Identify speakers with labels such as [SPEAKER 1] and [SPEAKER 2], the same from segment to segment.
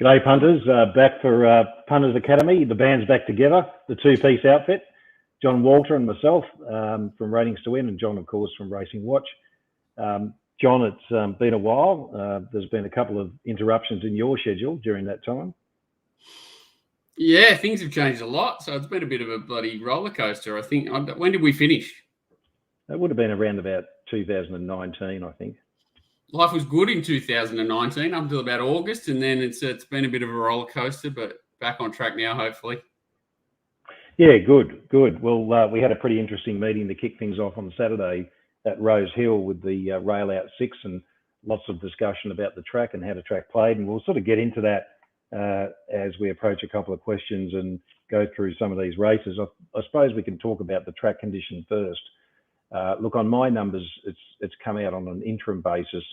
[SPEAKER 1] G'day, punters. Back for Punters Academy. The band's back together, the two-piece outfit. John Walter and myself from Ratings to Win, and John, of course, from Racing Watch. John, it's been a while. There's been a couple of interruptions in your schedule during that time.
[SPEAKER 2] Yeah, things have changed a lot. So it's been a bit of a bloody roller coaster, I think. When did we finish?
[SPEAKER 1] It would have been around about 2019, I think.
[SPEAKER 2] Life was good in 2019 up until about August, and then it's been a bit of a roller coaster, but back on track now, hopefully.
[SPEAKER 1] Yeah, good. Well, we had a pretty interesting meeting to kick things off on Saturday at Rosehill with the Rail Out 6, and lots of discussion about the track and how the track played, and we'll sort of get into that as we approach a couple of questions and go through some of these races. I suppose we can talk about the track condition first. Look, on my numbers, it's come out on an interim basis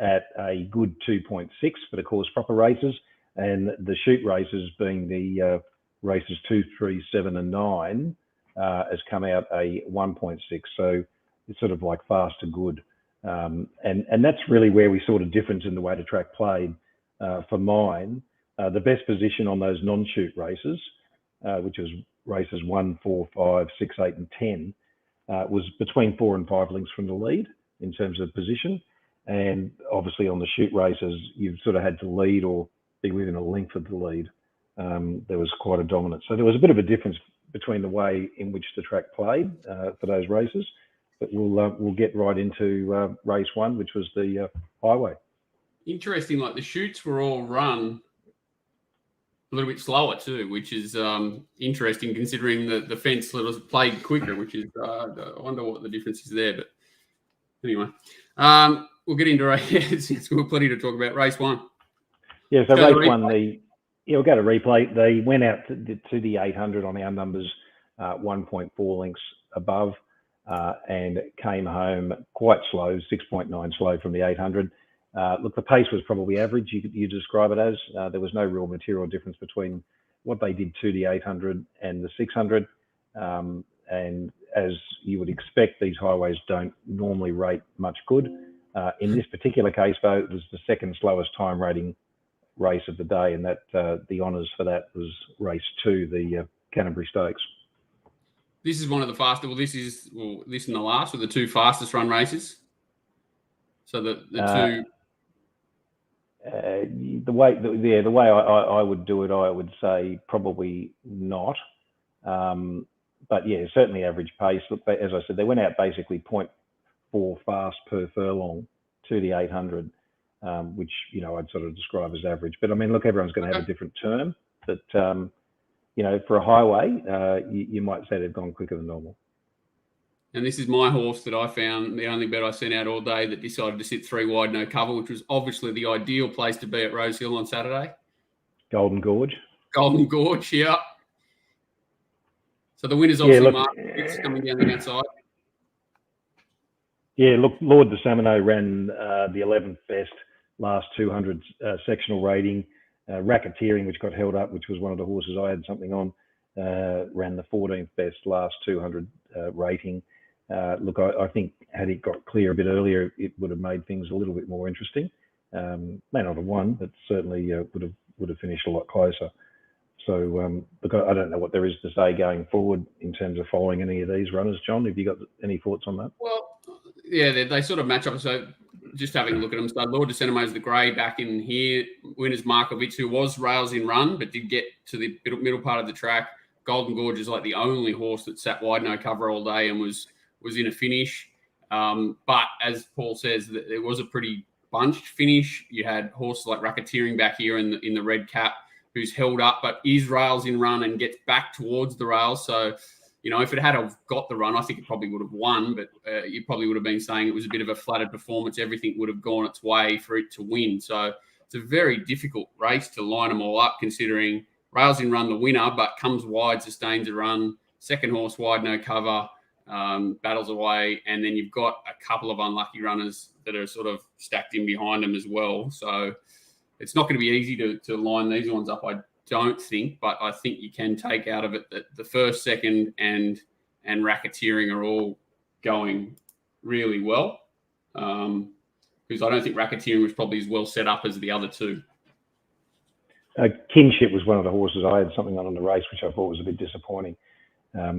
[SPEAKER 1] at a good 2.6 for the course proper races, and the shoot races being the races 2, 3, 7 and 9 has come out a 1.6. So it's sort of like fast to good. And that's really where we saw a difference in the way the track played for mine. The best position on those non-shoot races, which was races 1, 4, 5, 6, 8 and 10, was between 4 and 5 lengths from the lead in terms of position. And obviously on the shoot races, you've sort of had to lead or be within a length of the lead. There was quite a dominance. So there was a bit of a difference between the way in which the track played for those races. But we'll get right into race 1, which was the highway.
[SPEAKER 2] Interesting, like the shoots were all run a little bit slower too, which is interesting considering the fence played quicker, which is, I wonder what the difference is there. But anyway, we'll get into race. We've plenty to talk about. Race 1.
[SPEAKER 1] Yeah, so race 1, we'll go to replay. They went out to the 800 on our numbers, 1.4 lengths above, and came home quite slow, 6.9 slow from the 800. Look, the pace was probably average, you describe it as. There was no real material difference between what they did to the 800 and the 600. And as you would expect, these highways don't normally rate much good. In this particular case, though, it was the second slowest time rating race of the day, and that the honours for that was race 2, the Canterbury Stakes.
[SPEAKER 2] This is one of the faster. This and the last were the two fastest run races. So the two.
[SPEAKER 1] The way I would do it, I would say probably not. But yeah, certainly average pace. Look, as I said, they went out basically 0.4 fast per furlong to the 800, which, I'd sort of describe as average. But I mean, look, everyone's going to have a different term. But, for a highway, you might say they've gone quicker than normal.
[SPEAKER 2] And this is my horse that I found, the only bet I sent out all day, that decided to sit 3 wide, no cover, which was obviously the ideal place to be at Rosehill on Saturday.
[SPEAKER 1] Golden Gorge,
[SPEAKER 2] yeah. So the winner's obviously Mark Fitz coming down the outside. Yeah,
[SPEAKER 1] look, Lord de Samino ran the 11th best last 200 sectional rating. Racketeering, which got held up, which was one of the horses I had something on, ran the 14th best last 200 rating. Look, I think had it got clear a bit earlier, it would have made things a little bit more interesting. May not have won, but certainly would have finished a lot closer. So, look, I don't know what there is to say going forward in terms of following any of these runners. John, have you got any thoughts on that?
[SPEAKER 2] Well, yeah, they sort of match up. So just having a look at them. So Lord de Samino's the grey back in here. Winners Markovic, who was rails in run, but did get to the middle part of the track. Golden Gorge is like the only horse that sat wide, no cover all day and was in a finish. But as Paul says, it was a pretty bunched finish. You had horses like Racketeering back here in the red cap, who's held up, but is rails in run and gets back towards the rails. So, if it had got the run, I think it probably would have won, but you probably would have been saying it was a bit of a flattered performance. Everything would have gone its way for it to win. So it's a very difficult race to line them all up, considering rails in run the winner, but comes wide, sustains a run, second horse wide, no cover, battles away, and then you've got a couple of unlucky runners that are sort of stacked in behind them as well. So it's not going to be easy to line these ones up, I don't think, but I think you can take out of it that the first, second, and Racketeering are all going really well. Because I don't think Racketeering was probably as well set up as the other two.
[SPEAKER 1] Kinship was one of the horses I had something on the race, which I thought was a bit disappointing.
[SPEAKER 2] I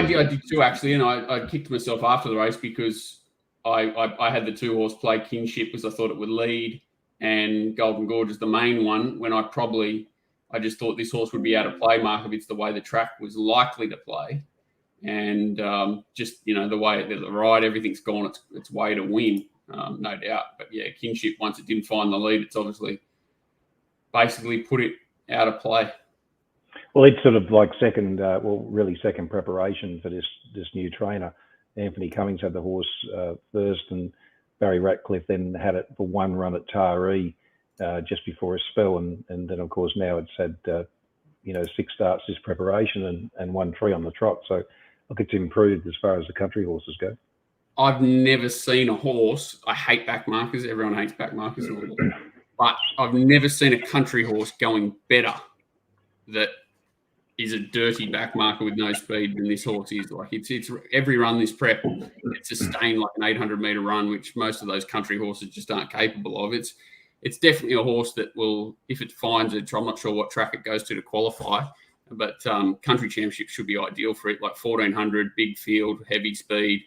[SPEAKER 2] did too, actually, and I kicked myself after the race because I had the 2-horse play Kinship because I thought it would lead, and Golden Gorge is the main one, when I just thought this horse would be out of play, Markovitz, the way the track was likely to play. And just, the way the ride, everything's gone its way to win, no doubt. But, yeah, Kinship, once it didn't find the lead, it's obviously basically put it out of play.
[SPEAKER 1] Well, it's sort of like second preparation for this new trainer. Anthony Cummings had the horse first, and Barry Ratcliffe then had it for one run at Taree just before his spell, and then of course now it's had 6 starts this preparation and 1-3 on the trot. So look, it's improved as far as the country horses go.
[SPEAKER 2] I've never seen a horse. I hate back markers. Everyone hates back markers, but I've never seen a country horse going better that is a dirty back marker with no speed than this horse is. Like it's every run this prep, it's sustained like an 800-meter run, which most of those country horses just aren't capable of. It's definitely a horse that will, if it finds it, I'm not sure what track it goes to qualify, but country championship should be ideal for it. Like 1400, big field, heavy speed.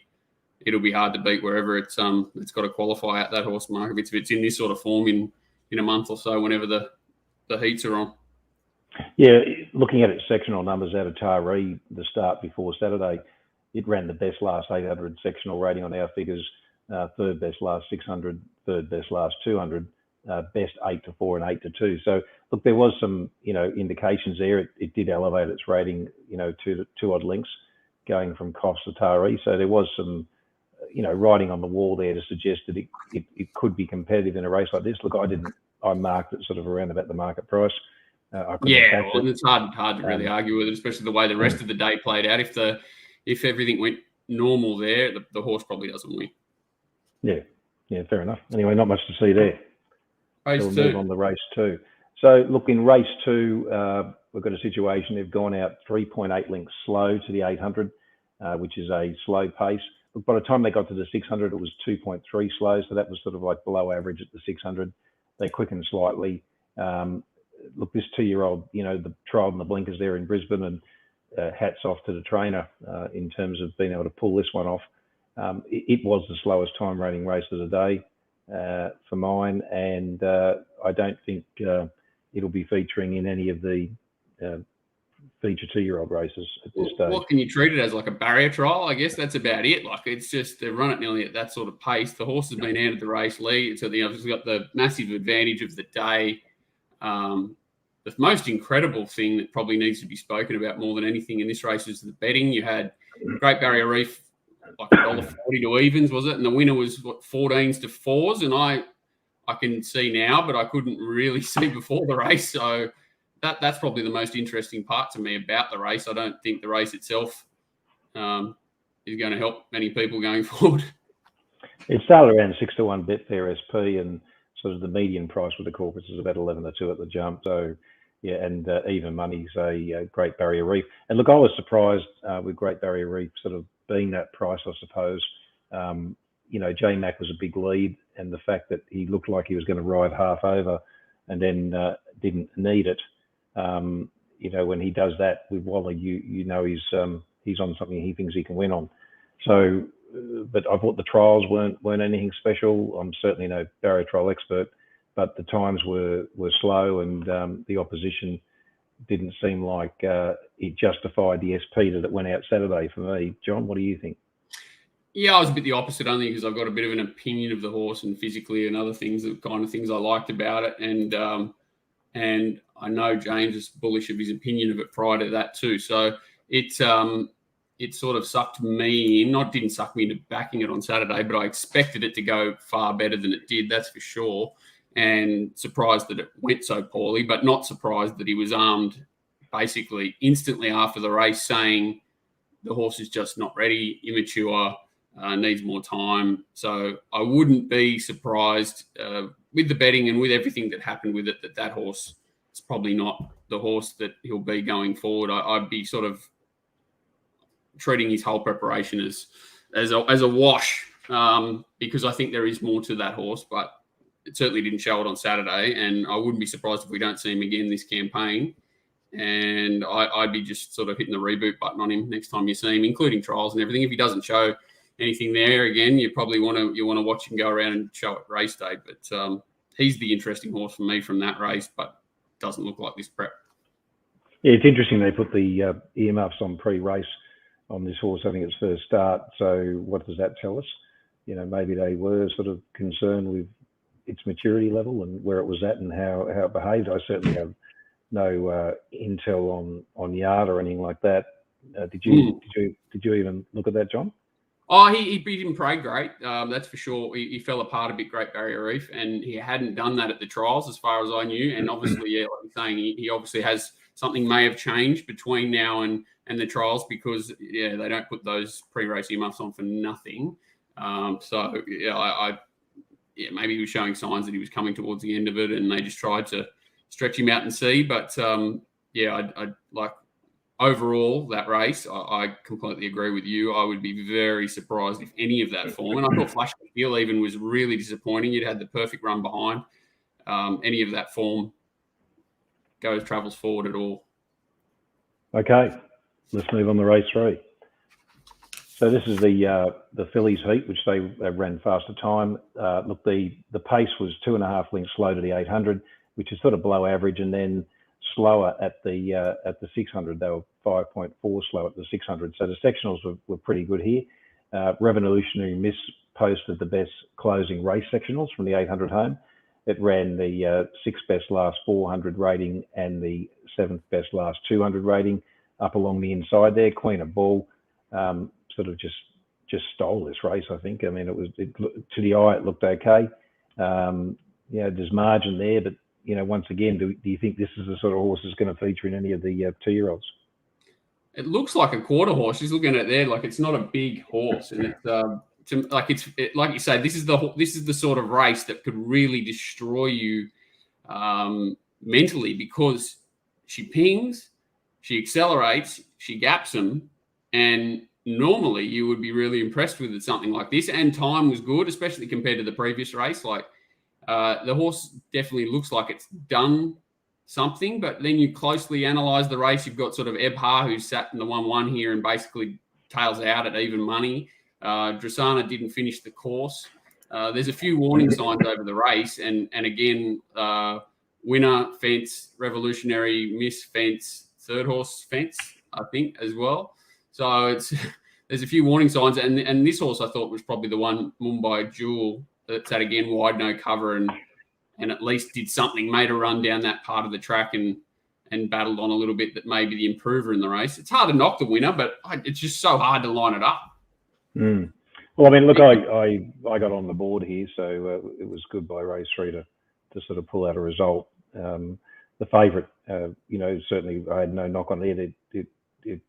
[SPEAKER 2] It'll be hard to beat wherever it's got to qualify at that horse, Mark. If it's in this sort of form in a month or so, whenever the heats are on.
[SPEAKER 1] Yeah, looking at its sectional numbers out of Taree, the start before Saturday, it ran the best last 800 sectional rating on our figures, third best last 600, third best last 200, best 8-4 and 8-2. So look, there was some indications there. It did elevate its rating, 2 odd links going from Coffs to Taree. So there was some writing on the wall there to suggest that it could be competitive in a race like this. Look, I marked it sort of around about the market price.
[SPEAKER 2] It's hard to really argue with it, especially the way the rest of the day played out. If everything went normal there, the horse probably doesn't win.
[SPEAKER 1] Yeah, fair enough. Anyway, not much to see there.
[SPEAKER 2] Race
[SPEAKER 1] we'll
[SPEAKER 2] 2.
[SPEAKER 1] move on to race 2. So look, in race 2, we've got a situation. They've gone out 3.8 lengths slow to the 800, which is a slow pace. Look, by the time they got to the 600, it was 2.3 slow, so that was sort of like below average at the 600. They quickened slightly. Look, this 2-year-old, the trial and the blinkers there in Brisbane, and hats off to the trainer in terms of being able to pull this one off. It was the slowest time rating race of the day for mine, and I don't think it'll be featuring in any of the feature 2-year-old races at this stage.
[SPEAKER 2] What can you treat it as, like a barrier trial? I guess that's about it. Like, it's just they run it nearly at that sort of pace. The horse has been out of the race lead, so it's got the massive advantage of the day. The most incredible thing that probably needs to be spoken about more than anything in this race is the betting. You had Great Barrier Reef like $1.40 to evens, was it? And the winner was 14s to 4s, and I can see now, but I couldn't really see before the race. So that's probably the most interesting part to me about the race. I don't think the race itself is going to help many people going forward.
[SPEAKER 1] It started around 6-1 Betfair SP, and sort of the median price with the corporates is about 11-2 at the jump. So yeah, and even money's a Great Barrier Reef. And look, I was surprised with Great Barrier Reef sort of being that price, I suppose. J-Mac was a big lead, and the fact that he looked like he was going to ride half over and then didn't need it. When he does that with Wally, he's on something he thinks he can win on. So, but I thought the trials weren't anything special. I'm certainly no barrier trial expert, but the times were slow, and the opposition didn't seem like it justified the SP that it went out Saturday for me. John, what do you think?
[SPEAKER 2] Yeah, I was a bit the opposite, only because I've got a bit of an opinion of the horse and physically and other things, the kind of things I liked about it. And I know James is bullish of his opinion of it prior to that too. So it sort of sucked me in. Didn't suck me into backing it on Saturday, but I expected it to go far better than it did, that's for sure. And surprised that it went so poorly, but not surprised that he was armed basically instantly after the race saying the horse is just not ready, immature, needs more time. So I wouldn't be surprised with the betting and with everything that happened with it that horse is probably not the horse that he'll be going forward. I'd be sort of treating his whole preparation as a wash because I think there is more to that horse, but it certainly didn't show it on Saturday, and I wouldn't be surprised if we don't see him again this campaign. And I'd be just sort of hitting the reboot button on him next time you see him, including trials and everything. If he doesn't show anything there again, you probably want to watch him go around and show at race day. But he's the interesting horse for me from that race, but doesn't look like this prep.
[SPEAKER 1] Yeah, it's interesting they put the earmuffs on pre-race on this horse having its first start. So what does that tell us? Maybe they were sort of concerned with its maturity level and where it was at and how it behaved. I certainly have no intel on yard or anything like that. Did you even look at that, John?
[SPEAKER 2] Oh, he didn't parade great. That's for sure. He fell apart a bit, Great Barrier Reef, and he hadn't done that at the trials, as far as I knew. And obviously, yeah, like you're saying, he obviously has something may have changed between now and the trials, because they don't put those pre-race earmuffs on for nothing. So maybe he was showing signs that he was coming towards the end of it, and they just tried to stretch him out and see. But I like overall that race. I completely agree with you. I would be very surprised if any of that form. And I thought Flash McGill even was really disappointing. You'd had the perfect run behind. Any of that form travels forward at all. Okay,
[SPEAKER 1] let's move on to race 3. So this is the fillies heat, which they ran faster time. Look, the pace was 2.5 lengths slow to the 800, which is sort of below average, and then slower at the 600. They were 5.4 slow at the 600. So the sectionals were pretty good here. Revolutionary Miss posted the best closing race sectionals from the 800 home. It ran the 6th best last 400 rating and the 7th best last 200 rating up along the inside there. Queen of Ball sort of just stole this race, I think. I mean, to the eye, it looked okay. There's margin there, but once again, do you think this is the sort of horse that's going to feature in any of the 2-year-olds?
[SPEAKER 2] It looks like a quarter horse. She's looking at it there, like it's not a big horse, and it's like you say, this is the sort of race that could really destroy you mentally, because she pings, she accelerates, she gaps them, and normally you would be really impressed with something like this. And time was good, especially compared to the previous race. Like the horse definitely looks like it's done something, but then you closely analyze the race. You've got sort of Ebha, who's sat in the 1-1 here and basically tails out at even money. Dressana didn't finish the course. There's a few warning signs over the race, and again, winner fence, Revolutionary Miss fence, third horse fence, I think, as well. So there's a few warning signs, and this horse I thought was probably the one, Mumbai Jewel, that's had again wide no cover and at least did something, made a run down that part of the track and battled on a little bit, that may be the improver in the race. It's hard to knock the winner, but it's just so hard to line it up.
[SPEAKER 1] Well, I mean, look, I got on the board here, so it was good by race 3 to sort of pull out a result. The favourite, certainly I had no knock on there. It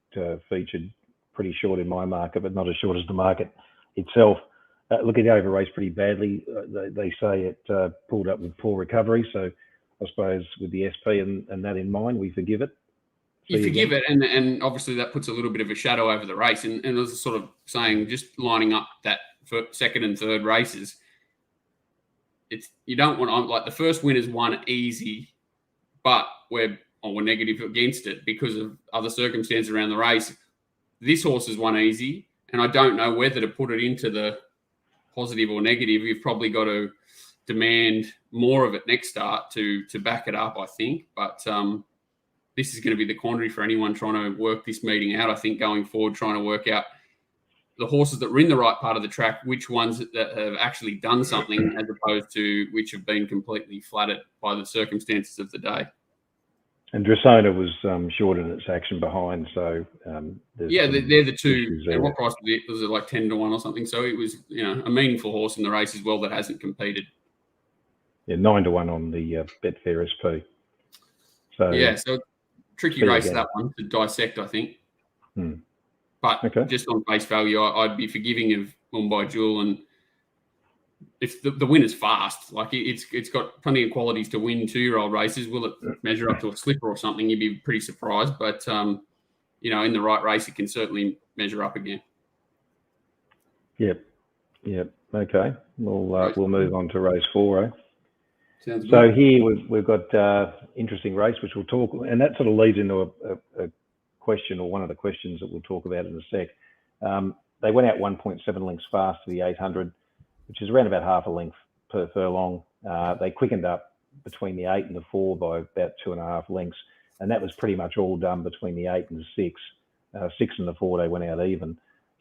[SPEAKER 1] featured pretty short in my market, but not as short as the market itself. Look, it over-raced pretty badly. They say it pulled up with poor recovery, so I suppose with the SP and that in mind, we forgive it.
[SPEAKER 2] You forgive it, and obviously that puts a little bit of a shadow over the race. And I was sort of saying, just lining up that for second and third races, you don't want, like, the first winner's won easy, but we're negative against it because of other circumstances around the race. This horse has won easy, and I don't know whether to put it into the positive or negative. You've probably got to demand more of it next start to back it up, I think. But this is going to be the quandary for anyone trying to work this meeting out, I think, going forward, trying to work out the horses that were in the right part of the track, which ones that have actually done something, as opposed to which have been completely flattered by the circumstances of the day.
[SPEAKER 1] And Dressona was short in its action behind, so
[SPEAKER 2] they're the two. And what price was it? Like 10-1 or something. So it was, a meaningful horse in the race as well that hasn't competed.
[SPEAKER 1] Yeah, 9-1 on the Betfair SP.
[SPEAKER 2] So tricky race that one to dissect, I think. But just on face value, I'd be forgiving of Mumbai Jewel, and if the winner's fast, like it's got plenty of qualities to win 2-year-old races. Will it measure up to a slipper or something? You'd be pretty surprised, but in the right race, it can certainly measure up again.
[SPEAKER 1] Yep. Okay. We'll move on to race 4.
[SPEAKER 2] Sounds good.
[SPEAKER 1] So here we've got interesting race, which we'll talk, and that sort of leads into a question, or one of the questions that we'll talk about in a sec. They went out 1.7 lengths fast to the 800, which is around about half a length per furlong. They quickened up between the 8 and the 4 by about 2.5 lengths, and that was pretty much all done between the 8 and the 6. 6 and the 4 they went out even.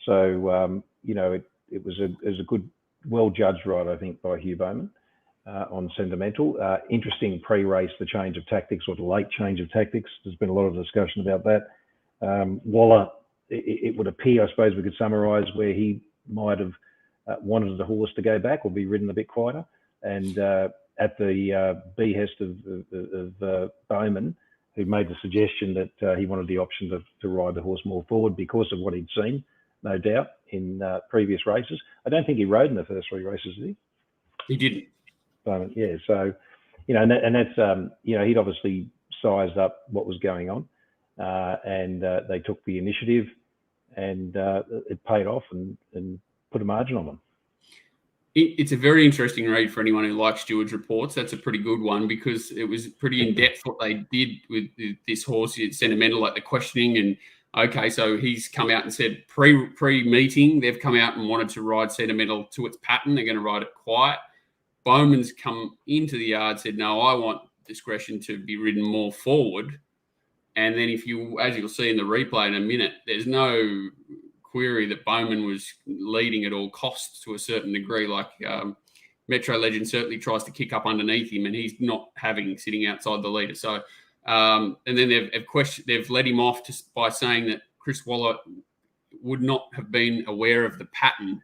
[SPEAKER 1] So it was a good, well judged ride, I think, by Hugh Bowman on Sentimental. Interesting pre-race, the change of tactics, or the late change of tactics. There's been a lot of discussion about that. Waller, it would appear, I suppose we could summarise, where he might have wanted the horse to go back or be ridden a bit quieter, and at the behest of Bowman, who made the suggestion that he wanted the option to ride the horse more forward because of what he'd seen, no doubt, in previous races. I don't think he rode in the first 3 races, did he?
[SPEAKER 2] He didn't.
[SPEAKER 1] Bowman, yeah. So, and that's he'd obviously sized up what was going on, and they took the initiative, and it paid off and put a margin on them.
[SPEAKER 2] It's a very interesting read for anyone who likes Stewart's reports. That's a pretty good one, because it was pretty in-depth what they did with this horse. It's Sentimental, like the questioning. And, okay, so he's come out and said pre-meeting, they've come out and wanted to ride Sentimental to its pattern. They're going to ride it quiet. Bowman's come into the yard, said, no, I want discretion to be ridden more forward. And then as you'll see in the replay in a minute, there's no query that Bowman was leading at all costs to a certain degree. Like Metro Legend certainly tries to kick up underneath him, and he's not sitting outside the leader. So, and then they've let him off by saying that Chris Waller would not have been aware of the pattern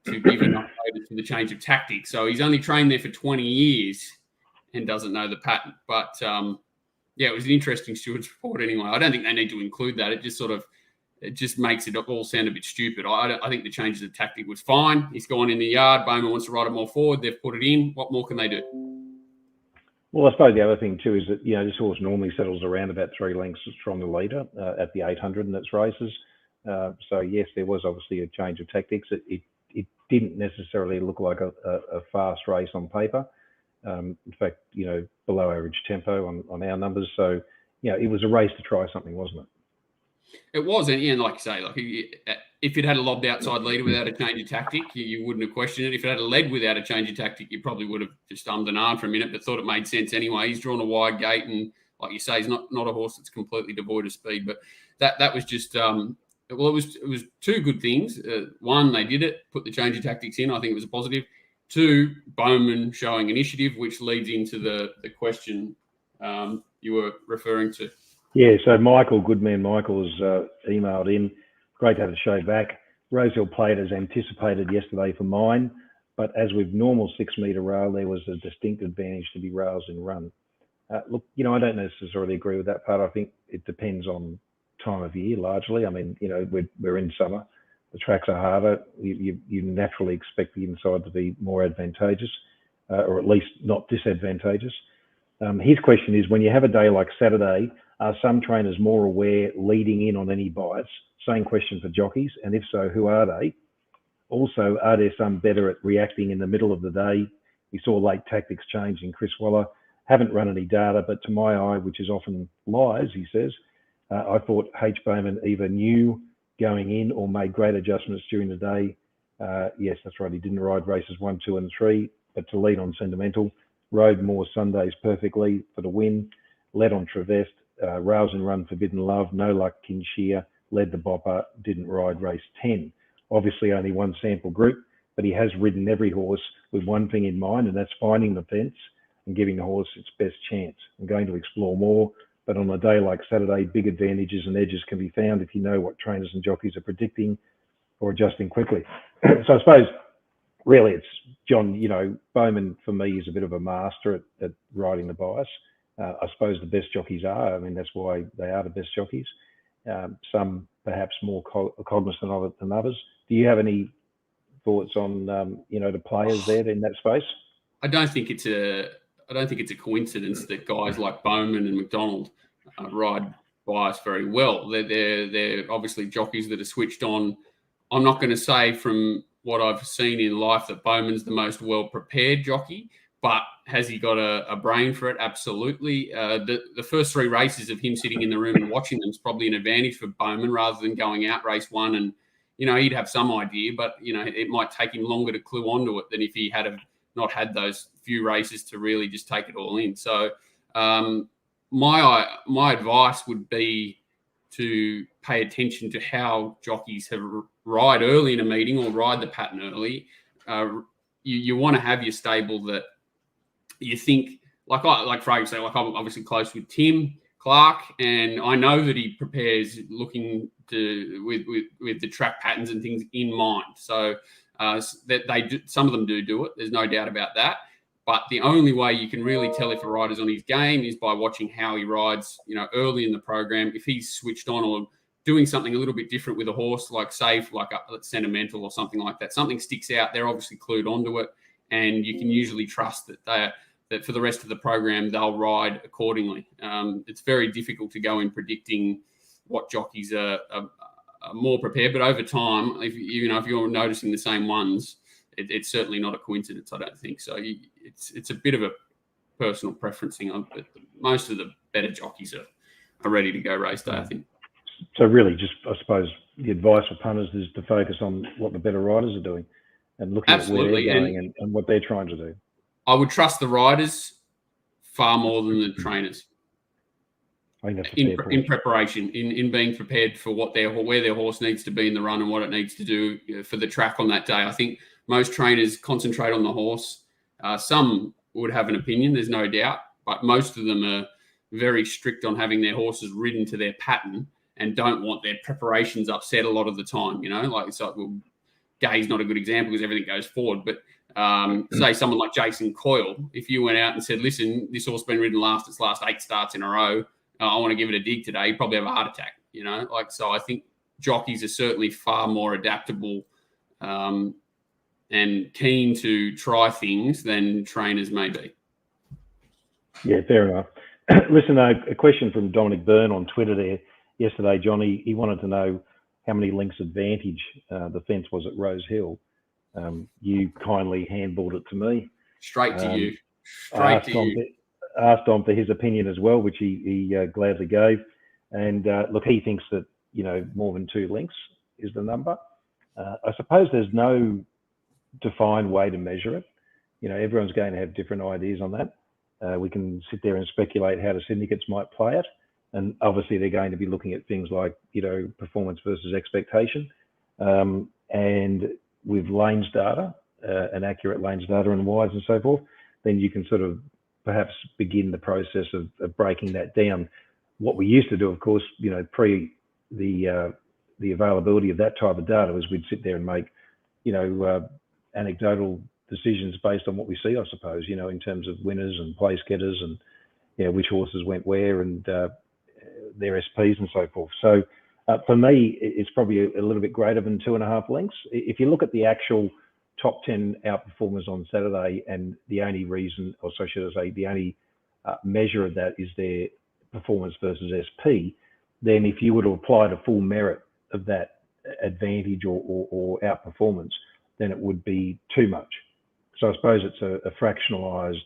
[SPEAKER 2] to give enough notice to the change of tactics. So he's only trained there for 20 years and doesn't know the pattern. But it was an interesting Stewart's report anyway. I don't think they need to include that. It just makes it all sound a bit stupid. I think the changes of tactic was fine. He's gone in the yard. Bowman wants to ride it more forward. They've put it in. What more can they do?
[SPEAKER 1] Well, I suppose the other thing too is that this horse normally settles around about 3 lengths from the leader at the 800 in its races. So yes, there was obviously a change of tactics. It didn't necessarily look like a fast race on paper. In fact, below average tempo on our numbers. So it was a race to try something, wasn't it?
[SPEAKER 2] It was, and like you say, if it had a lobbed outside leader without a change of tactic, you wouldn't have questioned it. If it had a led without a change of tactic, you probably would have just ummed and ahed for a minute, but thought it made sense anyway. He's drawn a wide gate, and like you say, he's not a horse that's completely devoid of speed. But that was just it was 2 good things. One, they did it, put the change of tactics in. I think it was a positive. 2, Bowman showing initiative, which leads into the question you were referring to.
[SPEAKER 1] Yeah, so Goodman Michael has emailed in. Great to have the show back. Rosehill played as anticipated yesterday for mine, but as with normal 6-metre rail, there was a distinct advantage to be rails in run. Look, I don't necessarily agree with that part. I think it depends on time of year largely. I mean, we're in summer. The tracks are harder. You naturally expect the inside to be more advantageous, or at least not disadvantageous. His question is, when you have a day like Saturday, are some trainers more aware leading in on any bites? Same question for jockeys, and if so, who are they? Also, are there some better at reacting in the middle of the day? We saw late tactics change in Chris Waller. Haven't run any data, but to my eye, which is often lies, he says, I thought H. Bowman either knew going in or made great adjustments during the day. Yes, that's right. He didn't ride races 1, 2, and 3, but to lead on Sentimental, rode more Sundays perfectly for the win, led on Trevest, rails and run Forbidden Love, no luck King Shear, led the Bopper, didn't ride race 10. Obviously only one sample group, but he has ridden every horse with one thing in mind, and that's finding the fence and giving the horse its best chance. I'm going to explore more, but on a day like Saturday, big advantages and edges can be found if you know what trainers and jockeys are predicting or adjusting quickly. So I suppose really it's John, Bowman for me is a bit of a master at riding the bias. I suppose the best jockeys are. I mean, that's why they are the best jockeys. Some perhaps more cognizant of it than others. Do you have any thoughts on, the players there in that space?
[SPEAKER 2] I don't think it's a coincidence that guys like Bowman and McDonald ride bias very well. They're obviously jockeys that are switched on. I'm not going to say from what I've seen in life that Bowman's the most well-prepared jockey, But has he got a brain for it? Absolutely. The first 3 races of him sitting in the room and watching them is probably an advantage for Bowman rather than going out race 1 and, he'd have some idea, but, it might take him longer to clue onto it than if he had not had those few races to really just take it all in. So my advice would be to pay attention to how jockeys ride early in a meeting or ride the pattern early. You want to have your stable that you think, like for argument's sake, like I'm obviously close with Tim Clark, and I know that he prepares looking to with the track patterns and things in mind. So that they do, some of them do it. There's no doubt about that. But the only way you can really tell if a rider's on his game is by watching how he rides, early in the program. If he's switched on or doing something a little bit different with a horse, like Sentimental or something like that, something sticks out, they're obviously clued onto it, and you can usually trust that for the rest of the program they'll ride accordingly. It's very difficult to go in predicting what jockeys are more prepared, but over time, if you're noticing the same ones, it's certainly not a coincidence, I don't think. So it's a bit of a personal preference thing. But most of the better jockeys are ready to go race day, I think.
[SPEAKER 1] So really, just I suppose the advice for punters is to focus on what the better riders are doing and looking at where they're going and what they're trying to do. I
[SPEAKER 2] would trust the riders far more than the trainers.
[SPEAKER 1] I think that's a fair point.
[SPEAKER 2] In preparation, in being prepared for where their horse needs to be in the run and what it needs to do for the track on that day. I think most trainers concentrate on the horse. Some would have an opinion, there's no doubt, but most of them are very strict on having their horses ridden to their pattern and don't want their preparations upset a lot of the time. Gay's not a good example because everything goes forward, but say someone like Jason Coyle, if you went out and said, listen, this horse has been ridden its last 8 starts in a row, I want to give it a dig today, you'd probably have a heart attack, So I think jockeys are certainly far more adaptable and keen to try things than trainers may be.
[SPEAKER 1] Yeah, fair enough. Listen, a question from Dominic Byrne on Twitter there yesterday, Johnny. He wanted to know how many lengths advantage the fence was at Rosehill. You kindly handballed it to me.
[SPEAKER 2] Straight to you.
[SPEAKER 1] Asked Dom for his opinion as well, which he gladly gave. And look, he thinks that, more than 2 lengths is the number. I suppose there's no defined way to measure it. Everyone's going to have different ideas on that. We can sit there and speculate how the syndicates might play it. And obviously they're going to be looking at things like, performance versus expectation. And with lanes data, and accurate lanes data and wides and so forth, then you can sort of perhaps begin the process of breaking that down. What we used to do, of course, pre the availability of that type of data was we'd sit there and make, anecdotal decisions based on what we see, I suppose, in terms of winners and place getters and, which horses went where and their SPs and so forth. So for me, it's probably a little bit greater than 2.5 lengths. If you look at the actual top 10 outperformers on Saturday, and the only reason, or so should I say, the only measure of that is their performance versus SP, then if you were to apply the full merit of that advantage or outperformance, then it would be too much. So I suppose it's a fractionalized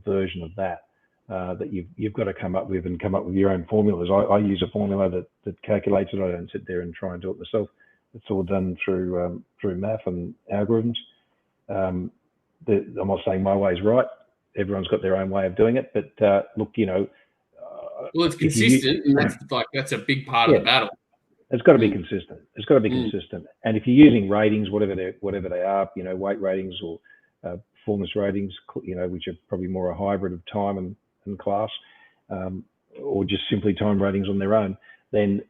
[SPEAKER 1] version of that that you've got to come up with your own formulas. I use a formula that calculates it. I don't sit there and try and do it myself. It's all done through math and algorithms. I'm not saying my way is right. Everyone's got their own way of doing it. But look,
[SPEAKER 2] well, it's consistent, and that's a big part of the battle.
[SPEAKER 1] It's got to be consistent. It's got to be consistent. And if you're using ratings, whatever they are, weight ratings or performance ratings, which are probably more a hybrid of time and class, or just simply time ratings on their own, then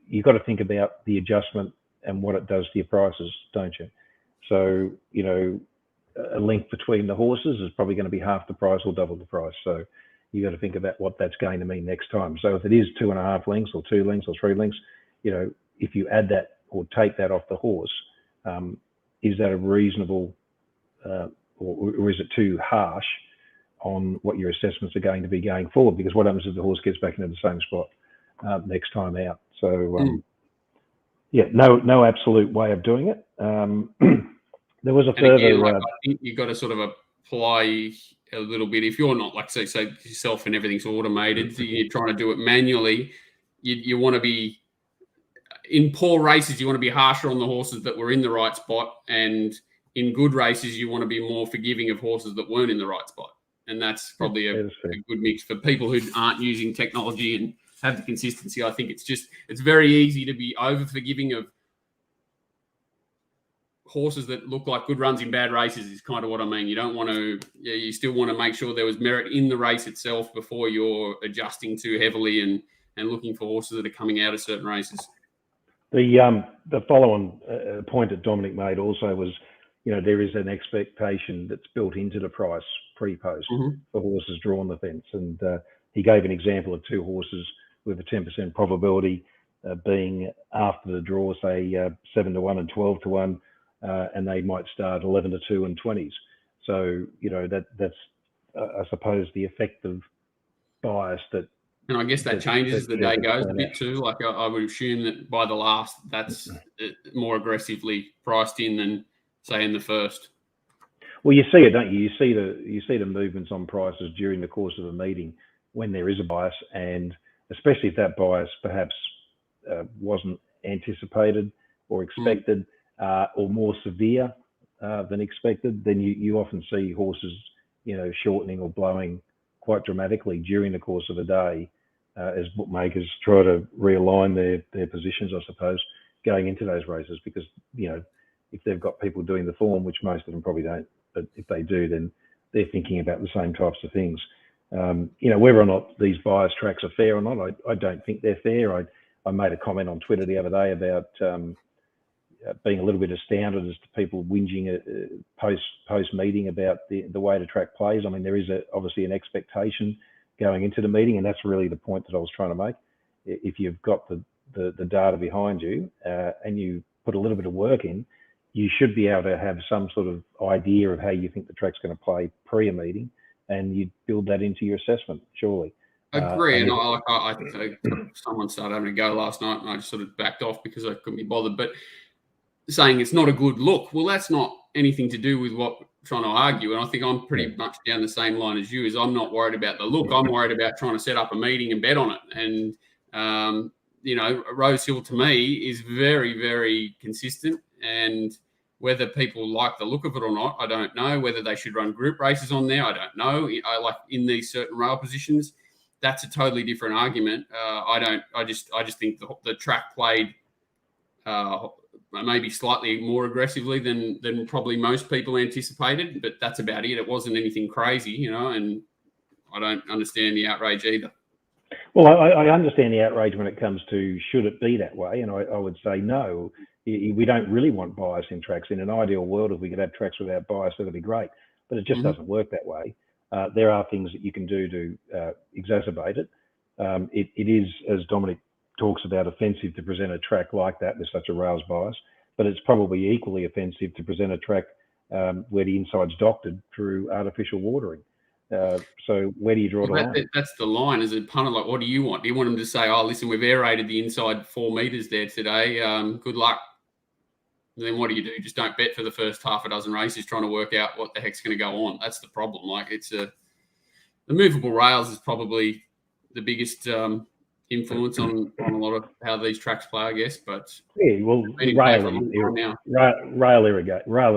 [SPEAKER 1] you've got to think about the adjustment and what it does to your prices, don't you? So, a link between the horses is probably going to be half the price or double the price. So you got to think about what that's going to mean next time. So if it is 2.5 lengths or 2 lengths or 3 lengths, if you add that or take that off the horse, is that a reasonable, or is it too harsh on what your assessments are going to be going forward? Because what happens if the horse gets back into the same spot next time out? So no absolute way of doing it. There was a further.
[SPEAKER 2] Again, I think you've got to sort of play a little bit. If you're not, like, say yourself and everything's automated, you're trying to do it manually, you want to be, in poor races, you want to be harsher on the horses that were in the right spot. And in good races, you want to be more forgiving of horses that weren't in the right spot. And that's probably a good mix for people who aren't using technology and have the consistency. I think it's very easy to be over forgiving of horses that look like good runs in bad races is kind of what I mean. You don't want to, you still want to make sure there was merit in the race itself before you're adjusting too heavily and looking for horses that are coming out of certain races.
[SPEAKER 1] The follow-on point that Dominic made also was, there is an expectation that's built into the price pre-post for horses drawn the fence. And he gave an example of 2 horses with a 10% probability being after the draw, say 7-1 and 12-1, and they might start 11-2 and 20s. So, that's, I suppose, the effective bias that.
[SPEAKER 2] And I guess that changes as the day goes a bit too. Like I would assume that by the last, that's more aggressively priced in than, say, in the first.
[SPEAKER 1] Well, you see it, don't you? You see the movements on prices during the course of a meeting when there is a bias, and especially if that bias perhaps wasn't anticipated or expected, or more severe than expected, then you often see horses, shortening or blowing quite dramatically during the course of a day, as bookmakers try to realign their positions, I suppose, going into those races. Because, if they've got people doing the form, which most of them probably don't, but if they do, then they're thinking about the same types of things. Whether or not these bias tracks are fair or not, I don't think they're fair. I made a comment on Twitter the other day about being a little bit astounded as to people whinging post meeting about the way the track plays. I mean, there is obviously an expectation going into the meeting, and that's really the point that I was trying to make. If you've got the data behind you and you put a little bit of work in, you should be able to have some sort of idea of how you think the track's going to play pre a meeting, and you build that into your assessment, surely.
[SPEAKER 2] I agree, and I someone started having a go last night, and I just sort of backed off because I couldn't be bothered. But saying it's not a good look, well, that's not anything to do with what we're trying to argue. And I think I'm pretty much down the same line as you. Is I'm not worried about the look. I'm worried about trying to set up a meeting and bet on it. And Rosehill to me is very, very consistent. And whether people like the look of it or not, I don't know. Whether they should run group races on there, I don't know. I like in these certain rail positions, that's a totally different argument. I just think the track played maybe slightly more aggressively than probably most people anticipated, but that's about it. It wasn't anything crazy, and I don't understand the outrage either.
[SPEAKER 1] Well, I understand the outrage when it comes to should it be that way, and I would say no. We don't really want bias in tracks. In an ideal world, if we could have tracks without bias, that'd be great, but it just doesn't work that way. There are things that you can do to exacerbate it. It is, as Dominic talks about, offensive to present a track like that with such a rails bias, but it's probably equally offensive to present a track where the inside's doctored through artificial watering. So where do you draw the line?
[SPEAKER 2] That's the line. As a punter, like, what do you want? Do you want them to say, oh, listen, we've aerated the inside 4 meters there today. Good luck. And then what do? Just don't bet for the first half a dozen races trying to work out what the heck's going to go on. That's the problem. Like, the movable rails is probably the biggest influence on a lot of how these tracks play, I guess. But
[SPEAKER 1] yeah, well, rail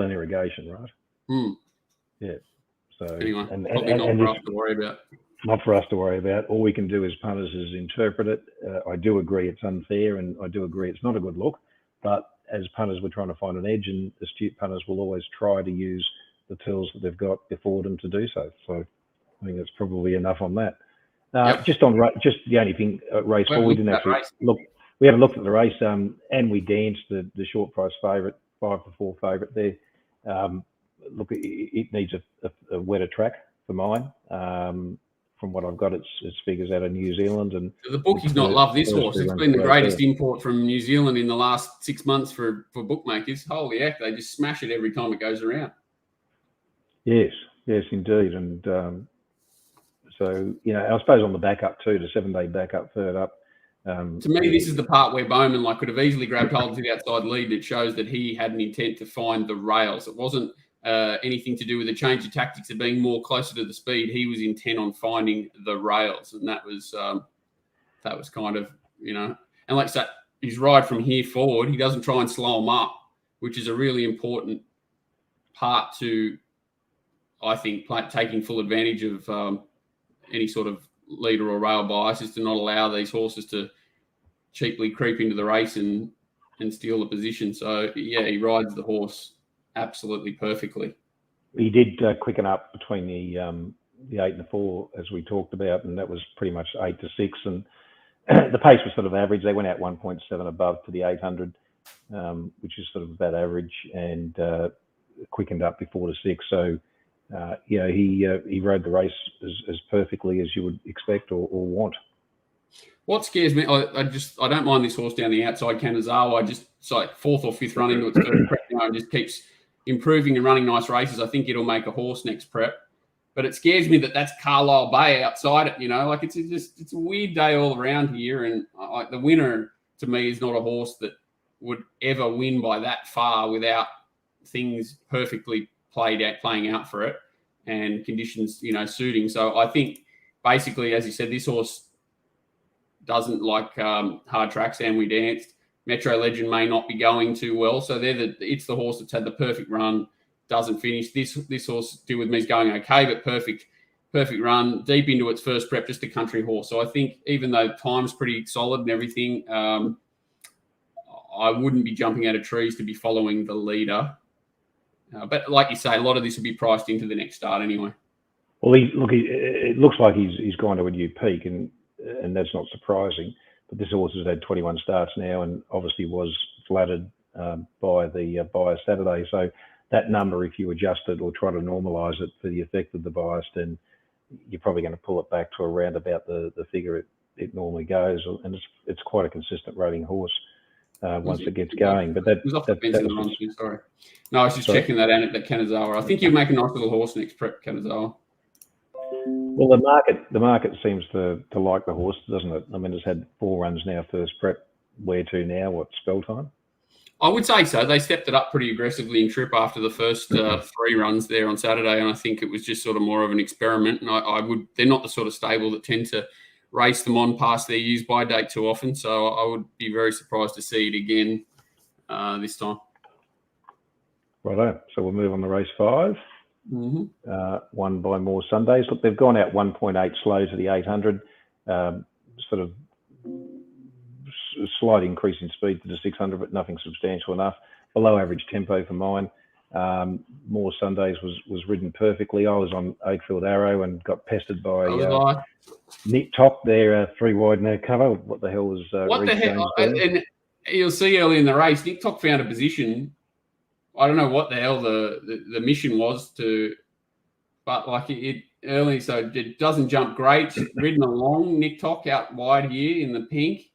[SPEAKER 1] and irrigation, right? Yeah. So
[SPEAKER 2] anyway, and not for us to worry about.
[SPEAKER 1] Not for us to worry about. All we can do as punters is interpret it. I do agree it's unfair, and I do agree it's not a good look. But as punters, we're trying to find an edge, and astute punters will always try to use the tools that they've got before them to do so. So I think that's probably enough on that. Just the only thing, race 4, we didn't actually look. We had a look at the race, and we danced the short price favourite, 5-4 favourite there. Look, it needs a wetter track for mine. From what I've got, it's figures out of New Zealand, and
[SPEAKER 2] the bookies not love this horse. It's been the greatest import from New Zealand in the last 6 months for bookmakers. Holy heck, they just smash it every time it goes around.
[SPEAKER 1] Yes, indeed, and so I suppose on the backup too, the 7-day backup, third up.
[SPEAKER 2] To me, this is the part where Bowman could have easily grabbed hold of the outside lead. That shows that he had an intent to find the rails. It wasn't anything to do with the change of tactics of being more closer to the speed. He was intent on finding the rails, and that was kind of, and like I said, his ride from here forward, he doesn't try and slow him up, which is a really important part to, I think, taking full advantage of any sort of leader or rail bias, is to not allow these horses to cheaply creep into the race and steal the position. So, yeah, he rides the horse absolutely perfectly.
[SPEAKER 1] He did quicken up between the 8 and the 4, as we talked about, and that was pretty much 8 to 6. And the pace was sort of average. They went out 1.7 above to the 800, which is sort of about average, and quickened up before to 6. So, he rode the race as perfectly as you would expect or want.
[SPEAKER 2] What scares me, I don't mind this horse down the outside, Kanazawa. It's like 4th or 5th run into its first prep now and just keeps improving and running nice races. I think it'll make a horse next prep. But it scares me that that's Carlisle Bay outside it, like it's a weird day all around here. And like the winner, to me, is not a horse that would ever win by that far without things perfectly playing out for it and conditions, suiting. So I think basically, as you said, this horse doesn't like hard tracks, and we danced. Metro Legend may not be going too well, so it's the horse that's had the perfect run, doesn't finish. This horse, Deal With Me, is going okay, but perfect run, deep into its first prep, just a country horse. So I think even though time's pretty solid and everything, I wouldn't be jumping out of trees to be following the leader. But like you say, a lot of this will be priced into the next start anyway.
[SPEAKER 1] Well, it looks like he's gone to a new peak, and that's not surprising. But this horse has had 21 starts now, and obviously was flattered by the bias Saturday. So that number, if you adjust it or try to normalise it for the effect of the bias, then you're probably going to pull it back to around about the figure it normally goes. And it's quite a consistent rating horse once it gets going. But that was off the fence in the run.
[SPEAKER 2] Sorry. No, I was just checking that out at Kanazawa. I think you'll make a nice little horse next prep, Kanazawa.
[SPEAKER 1] Well, the market seems to like the horse, doesn't it? I mean, it's had 4 runs now, first prep. Where to now? What, spell time?
[SPEAKER 2] I would say so. They stepped it up pretty aggressively in trip after the first 3 runs there on Saturday, and I think it was just sort of more of an experiment. And they're not the sort of stable that tend to race them on past their use by date too often, so I would be very surprised to see it again this time.
[SPEAKER 1] Righto. So we'll move on to race 5.
[SPEAKER 2] Mm-hmm.
[SPEAKER 1] Won by More Sundays. Look, they've gone out 1.8 slow to the 800. Sort of slight increase in speed to the 600, but nothing substantial enough. Below average tempo for mine. More Sundays was ridden perfectly. I was on Oakfield Arrow and got pestered by Nick Top there, 3 wide no cover. What the hell was
[SPEAKER 2] what the hell? And you'll see early in the race, Nick Top found a position. I don't know what the hell the mission was but like it early, so it doesn't jump great. Ridden along, Nick Tock out wide here in the pink,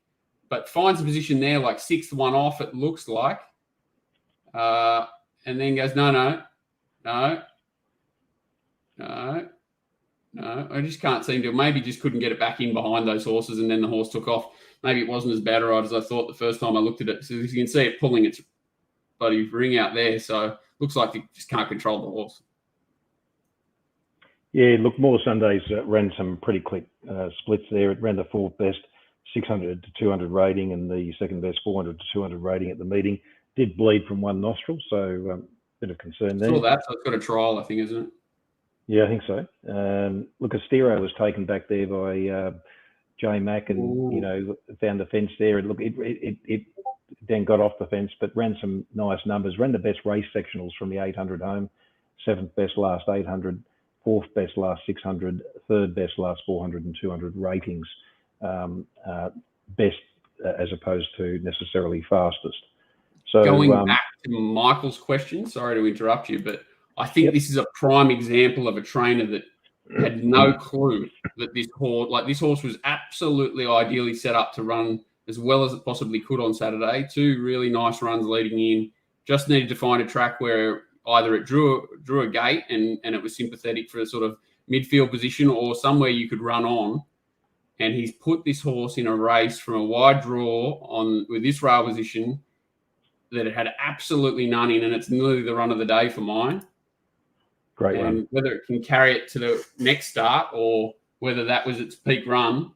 [SPEAKER 2] but finds a position there like 6th one off, it looks like. And then goes, no. I just can't seem to. Maybe just couldn't get it back in behind those horses, and then the horse took off. Maybe it wasn't as bad a ride as I thought the first time I looked at it. So you can see it pulling its bloody ring out there. So looks like it just can't control the horse.
[SPEAKER 1] Yeah, look, More Sundays ran some pretty quick splits there. It ran the 4th best 600 to 200 rating and the 2nd best 400 to 200 rating at the meeting. Did bleed from one nostril, so bit of concern there.
[SPEAKER 2] Saw that, so it's got a trial, I think, isn't it?
[SPEAKER 1] Yeah, I think so. Look, Astero was taken back there by J Mac and, found the fence there. And look, it then got off the fence, but ran some nice numbers. Ran the best race sectionals from the 800 home, 7th best last 800, 4th best last 600, 3rd best last 400 and 200 ratings. Best as opposed to necessarily fastest. So
[SPEAKER 2] going back to Michael's question, sorry to interrupt you, but I think this is a prime example of a trainer that had no clue that this horse was absolutely ideally set up to run as well as it possibly could on Saturday. 2 really nice runs leading in. Just needed to find a track where either it drew a gate and it was sympathetic for a sort of midfield position, or somewhere you could run on. And he's put this horse in a race from a wide draw with this rail position that it had absolutely none in, and it's nearly the run of the day for mine.
[SPEAKER 1] Great
[SPEAKER 2] and
[SPEAKER 1] run.
[SPEAKER 2] whether it can carry it to the next start or whether that was its peak run,